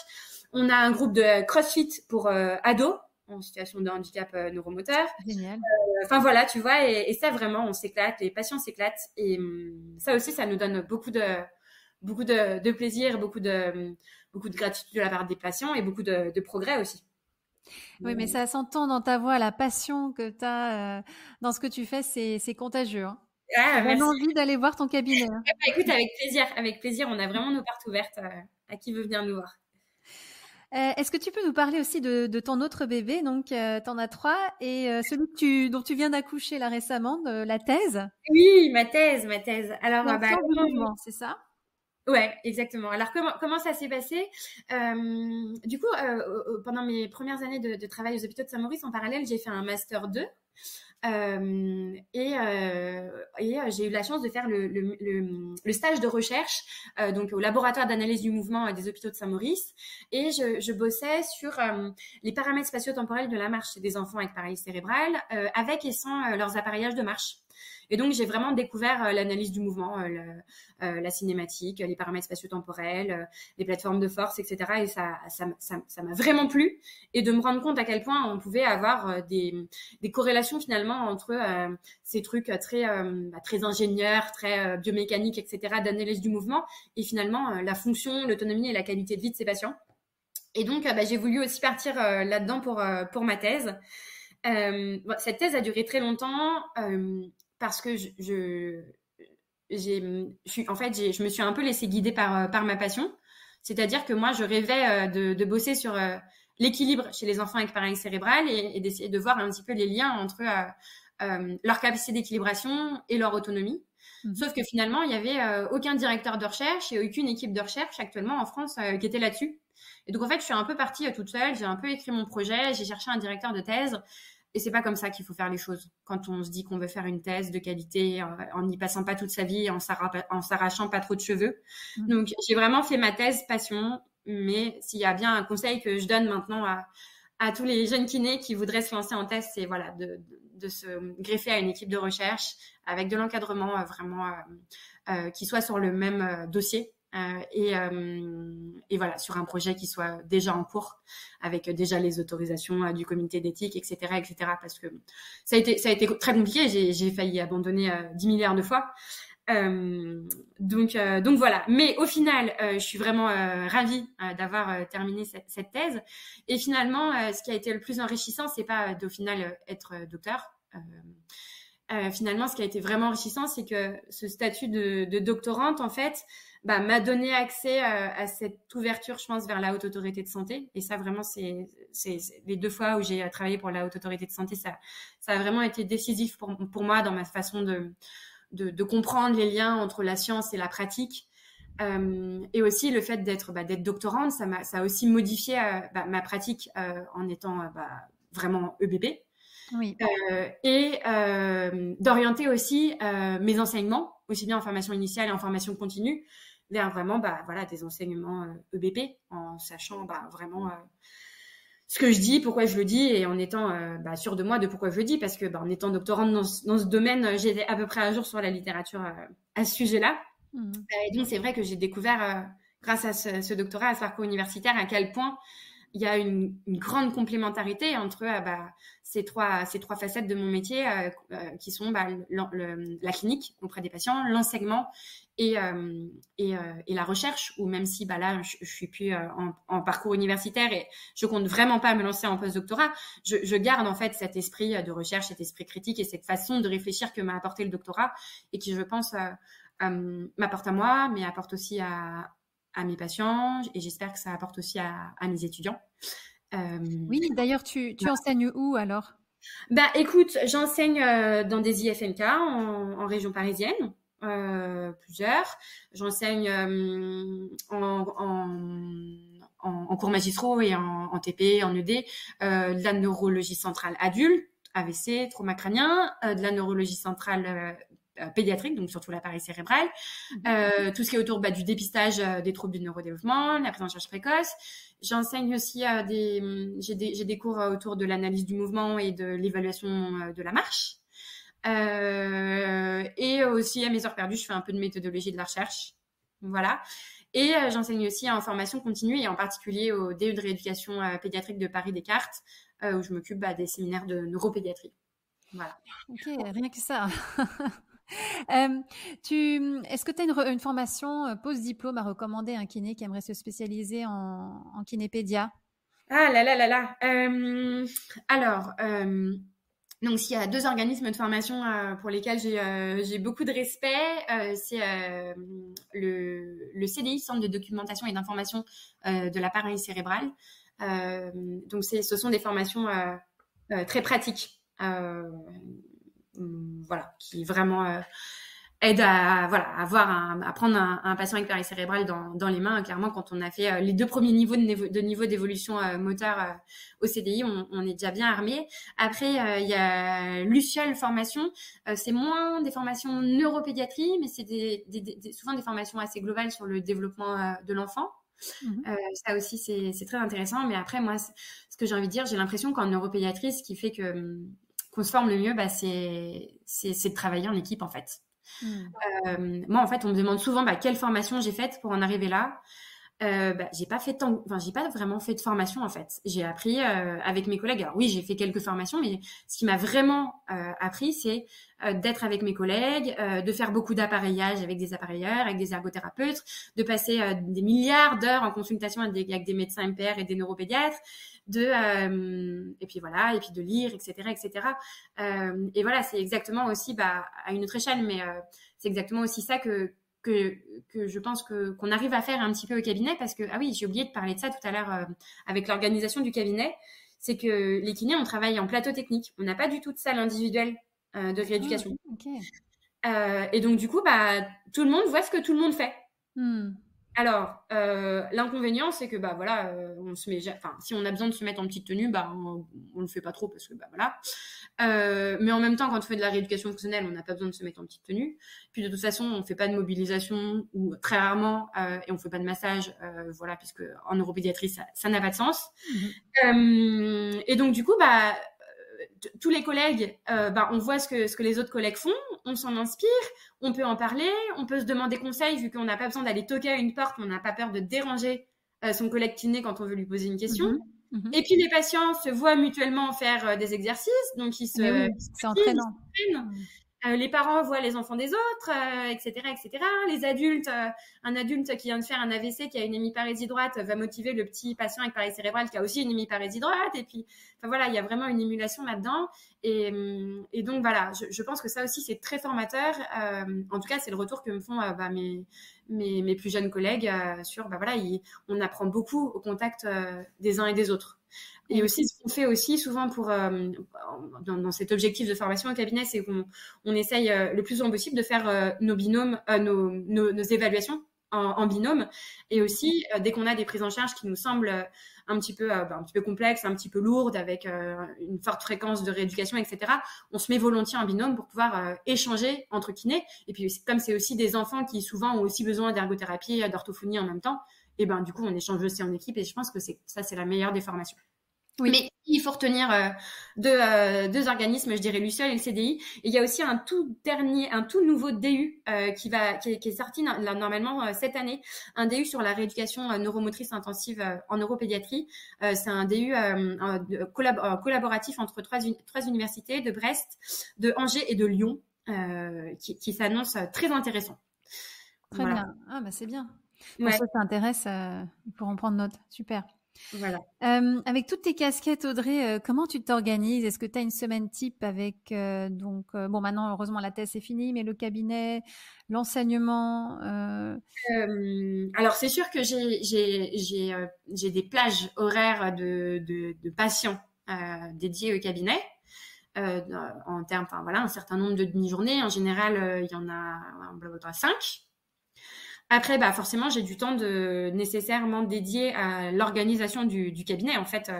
On a un groupe de CrossFit pour ados en situation de handicap neuromoteur. Génial. Enfin voilà, tu vois, et ça vraiment, on s'éclate, les patients s'éclatent, et ça aussi, ça nous donne beaucoup de plaisir, beaucoup de gratitude de la part des patients et beaucoup de progrès aussi. Oui, mais ça s'entend dans ta voix, la passion que tu as dans ce que tu fais, c'est contagieux. Hein. Ah, Ça donne merci. envie d'aller voir ton cabinet. Hein. Écoute, avec plaisir, on a vraiment nos portes ouvertes à qui veut venir nous voir. Est-ce que tu peux nous parler aussi de ton autre bébé? Donc, tu en as 3 et celui dont tu viens d'accoucher là récemment, de la thèse. Oui, ma thèse. Alors, Du mouvement, c'est ça? Ouais, exactement. Alors comment ça s'est passé Du coup, pendant mes premières années de travail aux hôpitaux de Saint-Maurice, en parallèle, j'ai fait un master 2 j'ai eu la chance de faire le stage de recherche donc au laboratoire d'analyse du mouvement des hôpitaux de Saint-Maurice, et je bossais sur les paramètres spatio-temporels de la marche des enfants avec paralysie cérébrale avec et sans leurs appareillages de marche. Et donc, j'ai vraiment découvert l'analyse du mouvement, la cinématique, les paramètres spatio-temporels, les plateformes de force, etc. Et ça m'a vraiment plu. Et de me rendre compte à quel point on pouvait avoir des corrélations finalement entre ces trucs très ingénieurs, très biomécaniques, etc. d'analyse du mouvement, et finalement la fonction, l'autonomie et la qualité de vie de ces patients. Et donc, j'ai voulu aussi partir là-dedans pour ma thèse. Cette thèse a duré très longtemps parce que je me suis un peu laissée guider par ma passion. C'est-à-dire que moi, je rêvais de bosser sur l'équilibre chez les enfants avec paralysie cérébrale et d'essayer de voir un petit peu les liens entre leur capacité d'équilibration et leur autonomie. Sauf que finalement, il n'y avait aucun directeur de recherche et aucune équipe de recherche actuellement en France qui était là-dessus. Et donc, en fait, je suis un peu partie toute seule. J'ai un peu écrit mon projet. J'ai cherché un directeur de thèse. Et c'est pas comme ça qu'il faut faire les choses. Quand on se dit qu'on veut faire une thèse de qualité, en n'y passant pas toute sa vie, en s'arrachant pas trop de cheveux. Donc, j'ai vraiment fait ma thèse passion. Mais s'il y a bien un conseil que je donne maintenant à tous les jeunes kinés qui voudraient se lancer en thèse, c'est voilà, de se greffer à une équipe de recherche avec de l'encadrement vraiment qui soit sur le même dossier. Et voilà, sur un projet qui soit déjà en cours, avec déjà les autorisations du comité d'éthique, etc., parce que ça a été très compliqué. J'ai failli abandonner 10 milliards de fois. Donc voilà. Mais au final, je suis vraiment ravie d'avoir terminé cette thèse. Et finalement, ce qui a été le plus enrichissant, c'est pas d'au final être docteur. Finalement, ce qui a été vraiment enrichissant, c'est que ce statut de doctorante, en fait, m'a donné accès à cette ouverture, je pense, vers la Haute Autorité de Santé. Et ça, vraiment, c'est les 2 fois où j'ai travaillé pour la Haute Autorité de Santé, ça a vraiment été décisif pour moi dans ma façon de comprendre les liens entre la science et la pratique. Et aussi le fait d'être doctorante, ça a aussi modifié ma pratique en étant vraiment EBP. Oui. Et d'orienter aussi mes enseignements, aussi bien en formation initiale et en formation continue, vers vraiment des enseignements EBP, en sachant vraiment ce que je dis, pourquoi je le dis, et en étant sûre de moi de pourquoi je le dis, parce que en étant doctorante dans ce domaine, j'étais à peu près à jour sur la littérature à ce sujet-là. Et donc c'est vrai que j'ai découvert grâce à ce doctorat, à ce parcours universitaire, à quel point il y a une grande complémentarité entre ces trois facettes de mon métier qui sont la clinique auprès des patients, l'enseignement et la recherche, ou même si là je suis plus en parcours universitaire et je compte vraiment pas me lancer en postdoctorat, je garde en fait cet esprit de recherche, cet esprit critique et cette façon de réfléchir que m'a apporté le doctorat et qui, je pense, m'apporte à moi, mais apporte aussi à mes patients, et j'espère que ça apporte aussi à mes étudiants. Oui, d'ailleurs, tu enseignes où alors? Écoute, j'enseigne dans des IFMK en région parisienne, plusieurs. J'enseigne en cours magistraux et en TP, en ED, de la neurologie centrale adulte, AVC, trauma crânien, de la neurologie centrale pédiatrique, donc surtout l'appareil cérébral, tout ce qui est autour du dépistage des troubles du neurodéveloppement, la prise en charge précoce. J'enseigne aussi j'ai des cours autour de l'analyse du mouvement et de l'évaluation de la marche. Et aussi à mes heures perdues, je fais un peu de méthodologie de la recherche. Voilà. Et j'enseigne aussi en formation continue, et en particulier au DU de rééducation pédiatrique de Paris Descartes, où je m'occupe des séminaires de neuropédiatrie. Voilà. Ok, rien que ça. Est-ce que tu as une formation post-diplôme à recommander à un kiné qui aimerait se spécialiser en kinépédia? Ah là là là là. Alors, donc s'il y a 2 organismes de formation pour lesquels j'ai beaucoup de respect, c'est le CDI, Centre de documentation et d'information de l'appareil cérébral. Donc ce sont des formations très pratiques. Voilà, qui vraiment aide à prendre un patient avec appareil cérébral dans les mains. Clairement, quand on a fait les 2 premiers niveaux d'évolution moteur au CDI, on est déjà bien armé. Après, il y a l'UCIOL formation. C'est moins des formations neuropédiatrie, mais c'est souvent des formations assez globales sur le développement de l'enfant. Ça aussi, c'est très intéressant. Mais après, moi, ce que j'ai envie de dire, j'ai l'impression qu'en neuropédiatrie, ce qui fait qu'on se forme le mieux, c'est de travailler en équipe, en fait. Moi, en fait, on me demande souvent quelle formation j'ai faite pour en arriver là. J'ai pas vraiment fait de formation, en fait. J'ai appris avec mes collègues. Alors oui, j'ai fait quelques formations, mais ce qui m'a vraiment appris, c'est d'être avec mes collègues, de faire beaucoup d'appareillage avec des appareilleurs, avec des ergothérapeutes, de passer des milliards d'heures en consultation avec des médecins MPR et des neuropédiatres, et puis voilà, et puis de lire, etc. Et voilà, c'est exactement aussi à une autre échelle, mais c'est exactement aussi ça que je pense qu'on arrive à faire un petit peu au cabinet, parce que, ah oui, j'ai oublié de parler de ça tout à l'heure avec l'organisation du cabinet, c'est que les kinés, on travaille en plateau technique. On n'a pas du tout de salle individuelle de rééducation. Et donc, du coup, tout le monde voit ce que tout le monde fait. Alors, l'inconvénient, c'est que on se met, si on a besoin de se mettre en petite tenue, on le fait pas trop, parce que voilà. Mais en même temps, quand on fait de la rééducation fonctionnelle, on n'a pas besoin de se mettre en petite tenue. Puis de toute façon, on fait pas de mobilisation, ou très rarement, et on fait pas de massage, voilà, puisque en neuropédiatrie, ça n'a pas de sens. Et donc du coup, tous les collègues, on voit ce que les autres collègues font, on s'en inspire, on peut en parler, on peut se demander conseil, vu qu'on n'a pas besoin d'aller toquer à une porte, on n'a pas peur de déranger son collègue kiné quand on veut lui poser une question. Et puis les patients se voient mutuellement faire des exercices, donc c'est entraînant. Les parents voient les enfants des autres, etc. Les adultes, un adulte qui vient de faire un AVC, qui a une hémiparésie droite, va motiver le petit patient avec appareil cérébral qui a aussi une hémiparésie droite. Et puis, voilà, il y a vraiment une émulation là-dedans. Et donc, voilà, je pense que ça aussi, c'est très formateur. En tout cas, c'est le retour que me font mes plus jeunes collègues sur, on apprend beaucoup au contact des uns et des autres. Et aussi, ce qu'on fait aussi souvent dans cet objectif de formation au cabinet, c'est qu'on essaye le plus souvent possible de faire nos binômes, nos évaluations en binôme. Et aussi, dès qu'on a des prises en charge qui nous semblent un petit peu complexes, un petit peu lourdes, avec une forte fréquence de rééducation, etc., on se met volontiers en binôme pour pouvoir échanger entre kinés. Et puis, comme c'est aussi des enfants qui souvent ont aussi besoin d'ergothérapie et d'orthophonie en même temps, et ben du coup, on échange aussi en équipe. Et je pense que c'est la meilleure des formations. Oui. Mais il faut retenir deux organismes, je dirais l'USIOL et le CDI. Et il y a aussi un tout nouveau DU qui est sorti normalement cette année, un DU sur la rééducation neuromotrice intensive en neuropédiatrie. C'est un DU collaboratif entre trois universités de Brest, de Angers et de Lyon, qui s'annonce très intéressant. Très bien. Ah bah c'est bien. Pour Ouais. ceux que ça intéresse, ils pourront prendre note. Super. Voilà. Avec toutes tes casquettes, Audrey, comment tu t'organises? Est-ce que tu as une semaine type avec bon, maintenant heureusement la thèse est finie, mais le cabinet, l'enseignement Alors c'est sûr que j'ai des plages horaires de patients dédiés au cabinet. En termes, enfin voilà, un certain nombre de demi-journées. En général, il y en a 5. Après, bah forcément, j'ai du temps nécessairement dédié à l'organisation du cabinet. En fait,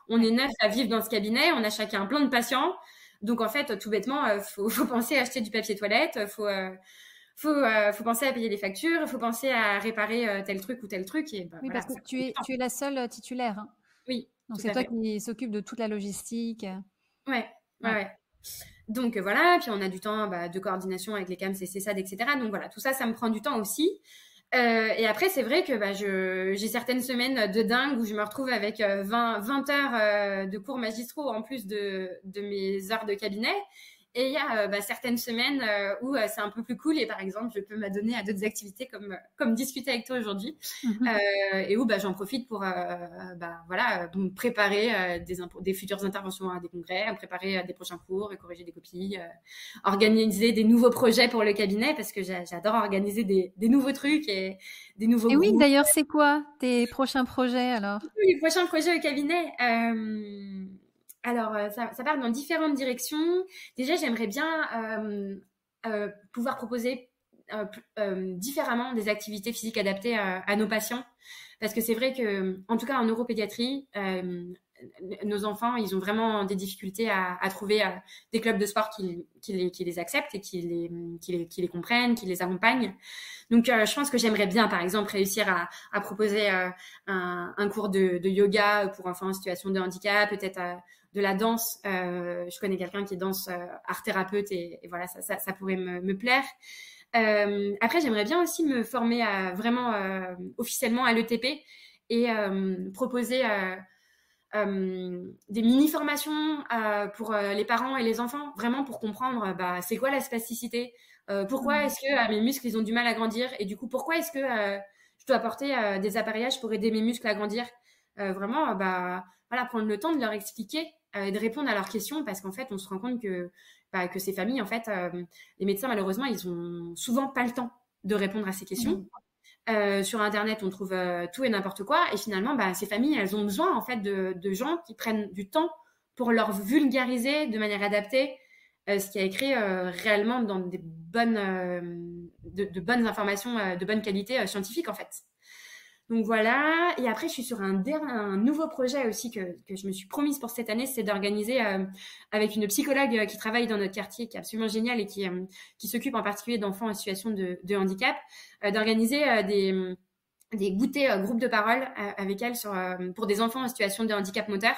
on est 9 à vivre dans ce cabinet, on a chacun plein de patients. Donc en fait, tout bêtement, faut penser à acheter du papier toilette, faut penser à payer les factures, faut penser à réparer tel truc ou tel truc. Et bah, Oui, voilà, parce que tu es la seule titulaire. Hein. Oui. Donc c'est toi qui s'occupe de toute la logistique. Ouais. Donc voilà, puis on a du temps de coordination avec les CAMS et CESAD, etc. Donc voilà, tout ça, ça me prend du temps aussi. Et après, c'est vrai que j'ai certaines semaines de dingue où je me retrouve avec 20 heures de cours magistraux en plus de mes heures de cabinet. Et il y a certaines semaines où c'est un peu plus cool et par exemple, je peux m'adonner à d'autres activités comme discuter avec toi aujourd'hui et où j'en profite pour me préparer des futures interventions à des congrès, à me préparer des prochains cours et corriger des copies, organiser des nouveaux projets pour le cabinet parce que j'adore organiser des nouveaux trucs et des nouveaux groupes. Oui, d'ailleurs, c'est quoi tes prochains projets alors? Les prochains projets au cabinet alors, ça part dans différentes directions. Déjà, j'aimerais bien pouvoir proposer différemment des activités physiques adaptées à nos patients. Parce que c'est vrai que, en tout cas en neuropédiatrie, nos enfants, ils ont vraiment des difficultés à trouver des clubs de sport qui les acceptent et qui les comprennent, qui les accompagnent. Donc, je pense que j'aimerais bien, par exemple, réussir à proposer un cours de yoga pour enfants en situation de handicap, peut-être de la danse. Je connais quelqu'un qui est art thérapeute et voilà, ça pourrait me plaire. Après, j'aimerais bien aussi me former vraiment officiellement à l'ETP et proposer des mini-formations pour les parents et les enfants, vraiment pour comprendre c'est quoi la spasticité, pourquoi est-ce que mes muscles ils ont du mal à grandir et du coup pourquoi est-ce que je dois porter des appareillages pour aider mes muscles à grandir. Vraiment voilà, prendre le temps de leur expliquer et de répondre à leurs questions parce qu'en fait on se rend compte que ces familles en fait les médecins malheureusement ils ont souvent pas le temps de répondre à ces questions. Sur internet on trouve tout et n'importe quoi et finalement ces familles elles ont besoin en fait de gens qui prennent du temps pour leur vulgariser de manière adaptée ce qui a écrit réellement dans des bonnes de bonnes informations de bonne qualité scientifique en fait. Donc voilà, et après je suis sur un nouveau projet aussi que je me suis promise pour cette année, c'est d'organiser avec une psychologue qui travaille dans notre quartier, qui est absolument géniale et qui s'occupe en particulier d'enfants en situation de handicap, d'organiser des goûters groupes de parole avec elle pour des enfants en situation de handicap moteur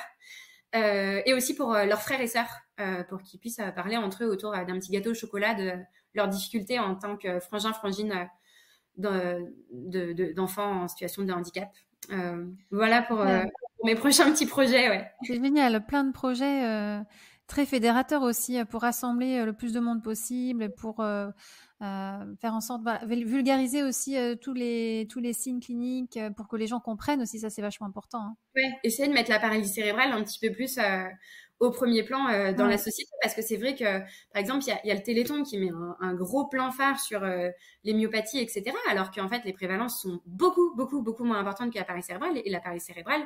et aussi pour leurs frères et sœurs, pour qu'ils puissent parler entre eux autour d'un petit gâteau au chocolat de leurs difficultés en tant que frangin-frangine d'enfants en situation de handicap. Voilà pour mes prochains petits projets. Ouais. C'est génial, plein de projets très fédérateurs aussi pour rassembler le plus de monde possible, pour faire en sorte vulgariser aussi tous les signes cliniques pour que les gens comprennent aussi, ça c'est vachement important. Hein. Ouais, essayer de mettre la paralysie cérébrale un petit peu plus au premier plan dans la société parce que c'est vrai que par exemple il y a le Téléthon qui met un gros plan phare sur les myopathies etc alors qu'en fait les prévalences sont beaucoup moins importantes que la paralysie cérébrale et la paralysie cérébrale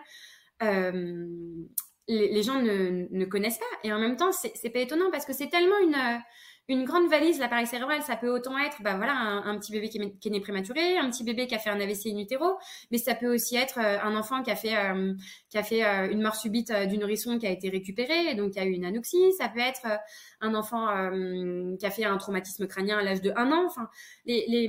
les gens ne connaissent pas et en même temps c'est pas étonnant parce que c'est tellement une grande valise, l'appareil cérébral, ça peut autant être, bah voilà, un petit bébé qui est né prématuré, un petit bébé qui a fait un AVC in utero, mais ça peut aussi être un enfant qui a fait une mort subite du nourrisson qui a été récupéré, et donc il y a eu une anoxie. Ça peut être un enfant qui a fait un traumatisme crânien à l'âge de 1 an. Enfin, les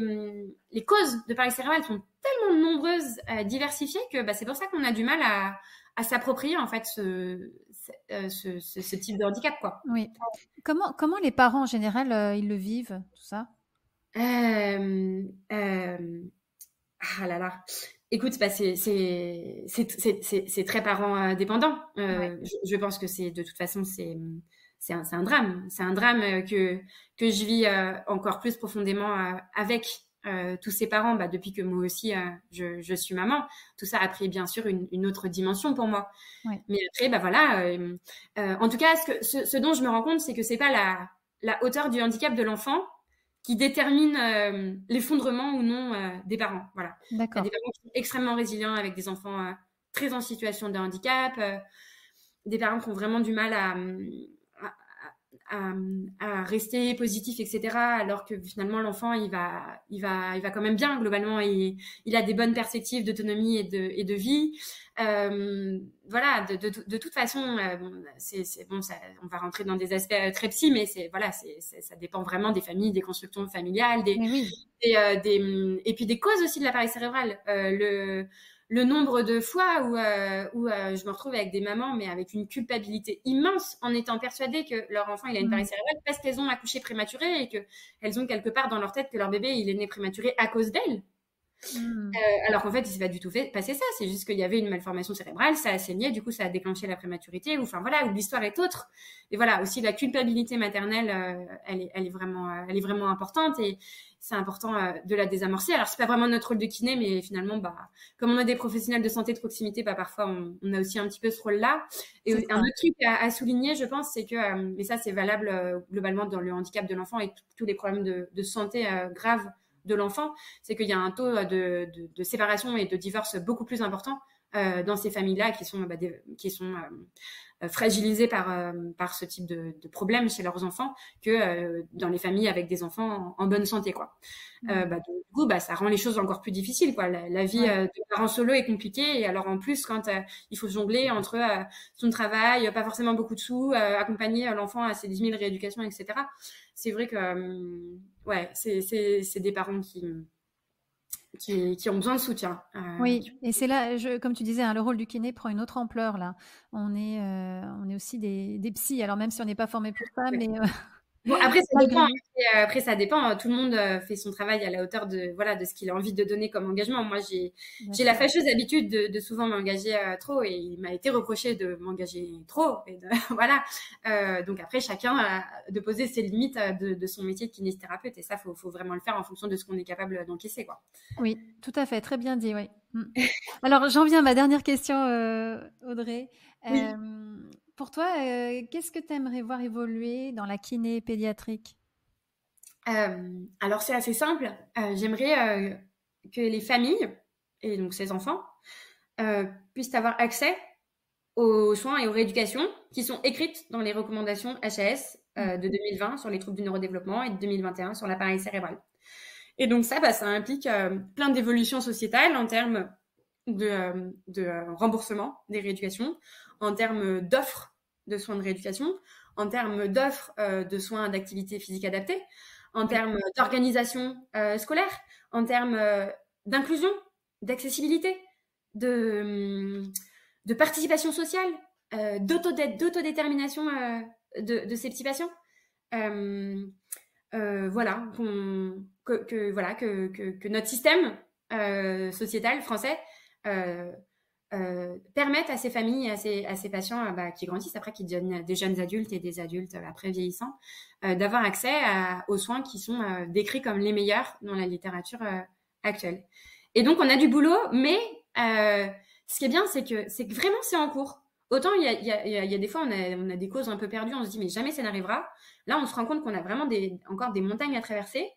causes de paralysie cérébrale sont tellement nombreuses, diversifiées, que bah, c'est pour ça qu'on a du mal à s'approprier en fait ce type de handicap, quoi. Oui. Comment les parents en général ils le vivent, tout ça? Ah là là. Écoute, bah c'est très parent dépendant. Ouais. Je pense que c'est de toute façon c'est un drame. C'est un drame que je vis encore plus profondément avec tous ces parents. Bah, depuis que moi aussi je suis maman, tout ça a pris bien sûr une autre dimension pour moi. Ouais. Mais après, bah voilà. En tout cas, ce dont je me rends compte, c'est que c'est pas la hauteur du handicap de l'enfant qui détermine l'effondrement ou non des parents. Voilà. Il y a D'accord. des parents qui sont extrêmement résilients avec des enfants très en situation de handicap, des parents qui ont vraiment du mal à rester positif, etc. Alors que finalement l'enfant il va quand même bien globalement, il a des bonnes perspectives d'autonomie et de vie. Voilà, de toute façon, c'est bon, on va rentrer dans des aspects très psy, mais ça dépend vraiment des familles, des constructions familiales, Mais oui. et puis des causes aussi de l'appareil cérébral. Le nombre de fois où je me retrouve avec des mamans, mais avec une culpabilité immense, en étant persuadées que leur enfant il a une paralysie cérébrale parce qu'elles ont accouché prématuré et qu'elles ont quelque part dans leur tête que leur bébé il est né prématuré à cause d'elles. Alors qu'en fait, il s'est pas du tout passer ça. C'est juste qu'il y avait une malformation cérébrale, ça a saigné, du coup, ça a déclenché la prématurité. Ou enfin voilà, où l'histoire est autre. Et voilà, aussi la culpabilité maternelle, elle est vraiment importante et c'est important de la désamorcer. Alors c'est pas vraiment notre rôle de kiné, mais finalement, bah, comme on a des professionnels de santé de proximité, bah parfois on a aussi un petit peu ce rôle-là. Et un autre truc à souligner, je pense, c'est que, mais ça c'est valable globalement dans le handicap de l'enfant et tous les problèmes de santé graves de l'enfant, c'est qu'il y a un taux de séparation et de divorce beaucoup plus important dans ces familles-là qui sont fragilisées par ce type de problème chez leurs enfants que dans les familles avec des enfants en bonne santé, quoi. Du coup, ça rend les choses encore plus difficiles, quoi. La vie de parents solo est compliquée et alors en plus quand il faut jongler entre son travail, pas forcément beaucoup de sous, accompagner l'enfant à ses 10 000 rééducations, etc. C'est vrai que c'est des parents qui ont besoin de soutien. Oui, et c'est là, comme tu disais, hein, le rôle du kiné prend une autre ampleur là. On est aussi des psys, alors même si on n'est pas formé pour ça, mais bon, après ça malgré dépend. tout. Après ça dépend. Tout le monde fait son travail à la hauteur de ce qu'il a envie de donner comme engagement. Moi, j'ai la fâcheuse habitude de souvent m'engager trop, et il m'a été reproché de m'engager trop. Et voilà. Donc après, chacun a de poser ses limites de son métier de kinésithérapeute, et ça, faut vraiment le faire en fonction de ce qu'on est capable d'encaisser, quoi. Oui, tout à fait, très bien dit, oui. Alors j'en viens à ma dernière question, Audrey. Oui. Pour toi, qu'est-ce que tu aimerais voir évoluer dans la kiné pédiatrique? Alors c'est assez simple. J'aimerais que les familles, et donc ces enfants, puissent avoir accès aux soins et aux rééducations qui sont écrites dans les recommandations HAS de 2020 sur les troubles du neurodéveloppement et de 2021 sur l'appareil cérébral. Et donc ça implique plein d'évolutions sociétales en termes de remboursement des rééducations, en termes d'offres de soins de rééducation, en termes d'offres de soins d'activité physique adaptée, en termes d'organisation scolaire, en termes d'inclusion, d'accessibilité, de participation sociale, d'autodétermination de ces petits patients. Voilà, que notre système sociétal français permette à ces familles, à ces patients qui grandissent après, qui deviennent des jeunes adultes et des adultes après vieillissants, d'avoir accès aux soins qui sont décrits comme les meilleurs dans la littérature actuelle. Et donc on a du boulot, mais ce qui est bien, c'est que vraiment c'est en cours. Autant il y a des fois on a des causes un peu perdues, on se dit mais jamais ça n'arrivera. Là on se rend compte qu'on a vraiment encore des montagnes à traverser.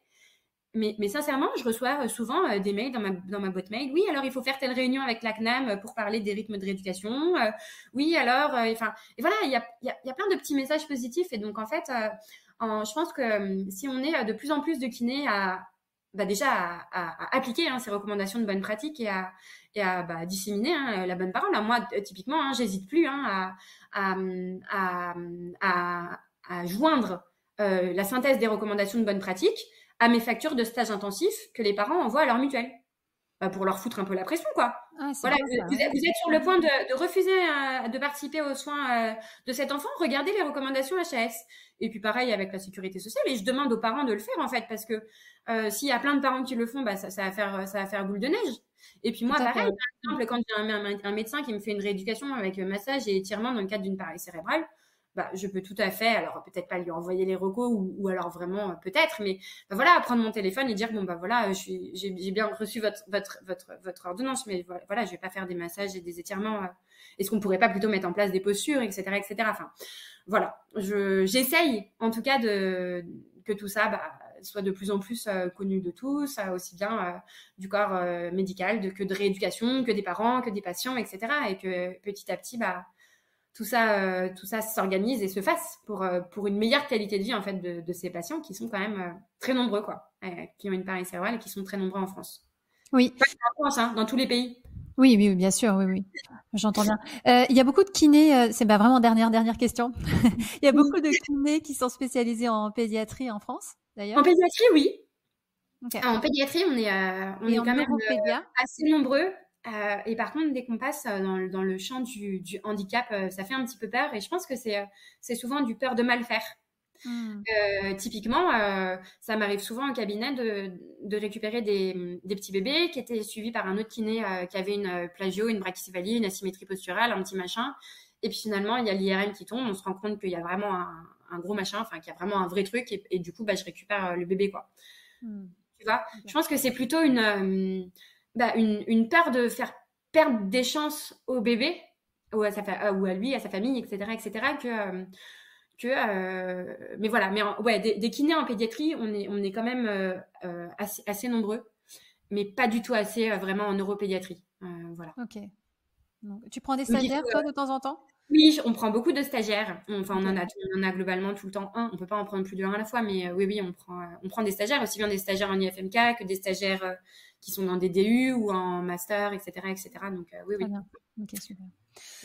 Mais sincèrement, je reçois souvent des mails dans ma boîte mail. Oui, alors il faut faire telle réunion avec la CNAM pour parler des rythmes de rééducation. Oui, alors, et voilà, il y a plein de petits messages positifs. Et donc en fait, je pense que si on est de plus en plus de kinés à appliquer ces recommandations de bonne pratique et à disséminer la bonne parole. Moi, typiquement, j'hésite plus à joindre la synthèse des recommandations de bonne pratique à mes factures de stage intensif que les parents envoient à leur mutuelle. Pour leur foutre un peu la pression, quoi. Voilà, vous êtes sur le point de refuser de participer aux soins de cet enfant, regardez les recommandations HAS. Et puis pareil avec la sécurité sociale, et je demande aux parents de le faire en fait, parce que s'il y a plein de parents qui le font, ça va faire boule de neige. Et puis moi, pareil, par exemple, quand j'ai un médecin qui me fait une rééducation avec massage et étirement dans le cadre d'une paralysie cérébrale, je peux tout à fait, alors peut-être pas lui envoyer les recos ou alors vraiment peut-être, mais voilà, prendre mon téléphone et dire j'ai bien reçu votre ordonnance, mais voilà, je vais pas faire des massages et des étirements. Est-ce qu'on pourrait pas plutôt mettre en place des postures, etc., etc. Enfin, voilà, j'essaye en tout cas que tout ça soit de plus en plus connu de tous, aussi bien du corps médical, que de rééducation, que des parents, que des patients, etc. Et que petit à petit, tout ça s'organise et se fasse pour une meilleure qualité de vie en fait de ces patients qui sont quand même très nombreux, quoi, qui ont une paralysie cérébrale et qui sont très nombreux en France. Oui. Pas en France, dans tous les pays. Oui, bien sûr, oui. J'entends bien. Il y a beaucoup de kinés, c'est vraiment dernière question. Il y a beaucoup de kinés qui sont spécialisés en pédiatrie en France, d'ailleurs. En pédiatrie, oui. Okay. En pédiatrie, on est quand même assez nombreux. Et par contre, dès qu'on passe dans le champ du handicap, ça fait un petit peu peur. Et je pense que c'est souvent du peur de mal faire. Typiquement, ça m'arrive souvent en cabinet de récupérer des petits bébés qui étaient suivis par un autre kiné qui avait une plagio, une brachycéphalie, une asymétrie posturale, un petit machin. Et puis finalement, il y a l'IRM qui tombe. On se rend compte qu'il y a vraiment un gros machin, enfin qu'il y a vraiment un vrai truc. Et du coup, je récupère le bébé, quoi. Tu vois, je pense que c'est plutôt une peur de faire perdre des chances au bébé ou à lui, à sa famille, etc., mais voilà, des kinés en pédiatrie, on est quand même assez nombreux, mais pas du tout assez vraiment en neuropédiatrie. Voilà. Ok. Donc, tu prends des stagiaires, toi, de temps en temps? Oui, on prend beaucoup de stagiaires. Enfin, on en a globalement tout le temps un. On peut pas en prendre plus de un à la fois, mais oui, on prend des stagiaires, aussi bien des stagiaires en IFMK que des stagiaires qui sont dans des DU ou en master, etc., etc. Donc oui. Bien. Ok, super.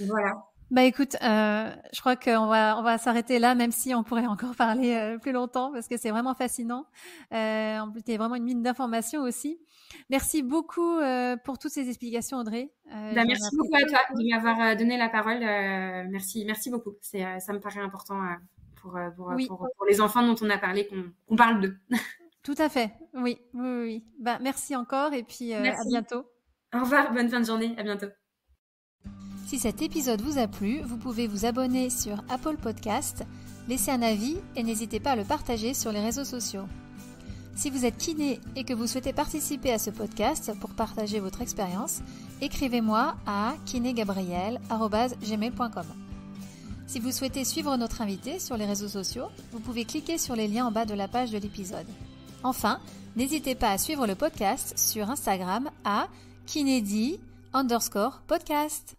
Voilà. Écoute, je crois qu'on va s'arrêter là, même si on pourrait encore parler plus longtemps, parce que c'est vraiment fascinant. En plus, t'es vraiment une mine d'informations aussi. Merci beaucoup pour toutes ces explications, Audrey. Merci beaucoup à toi de m'avoir donné la parole. Merci beaucoup. Ça me paraît important pour les enfants dont on a parlé, qu'on parle d'eux. Tout à fait. Oui. Merci encore et puis à bientôt. Au revoir, bonne fin de journée. À bientôt. Si cet épisode vous a plu, vous pouvez vous abonner sur Apple Podcast, laisser un avis et n'hésitez pas à le partager sur les réseaux sociaux. Si vous êtes kiné et que vous souhaitez participer à ce podcast pour partager votre expérience, écrivez-moi à kinégabrielle@gmail.com. Si vous souhaitez suivre notre invité sur les réseaux sociaux, vous pouvez cliquer sur les liens en bas de la page de l'épisode. Enfin, n'hésitez pas à suivre le podcast sur Instagram à kinédi_podcast.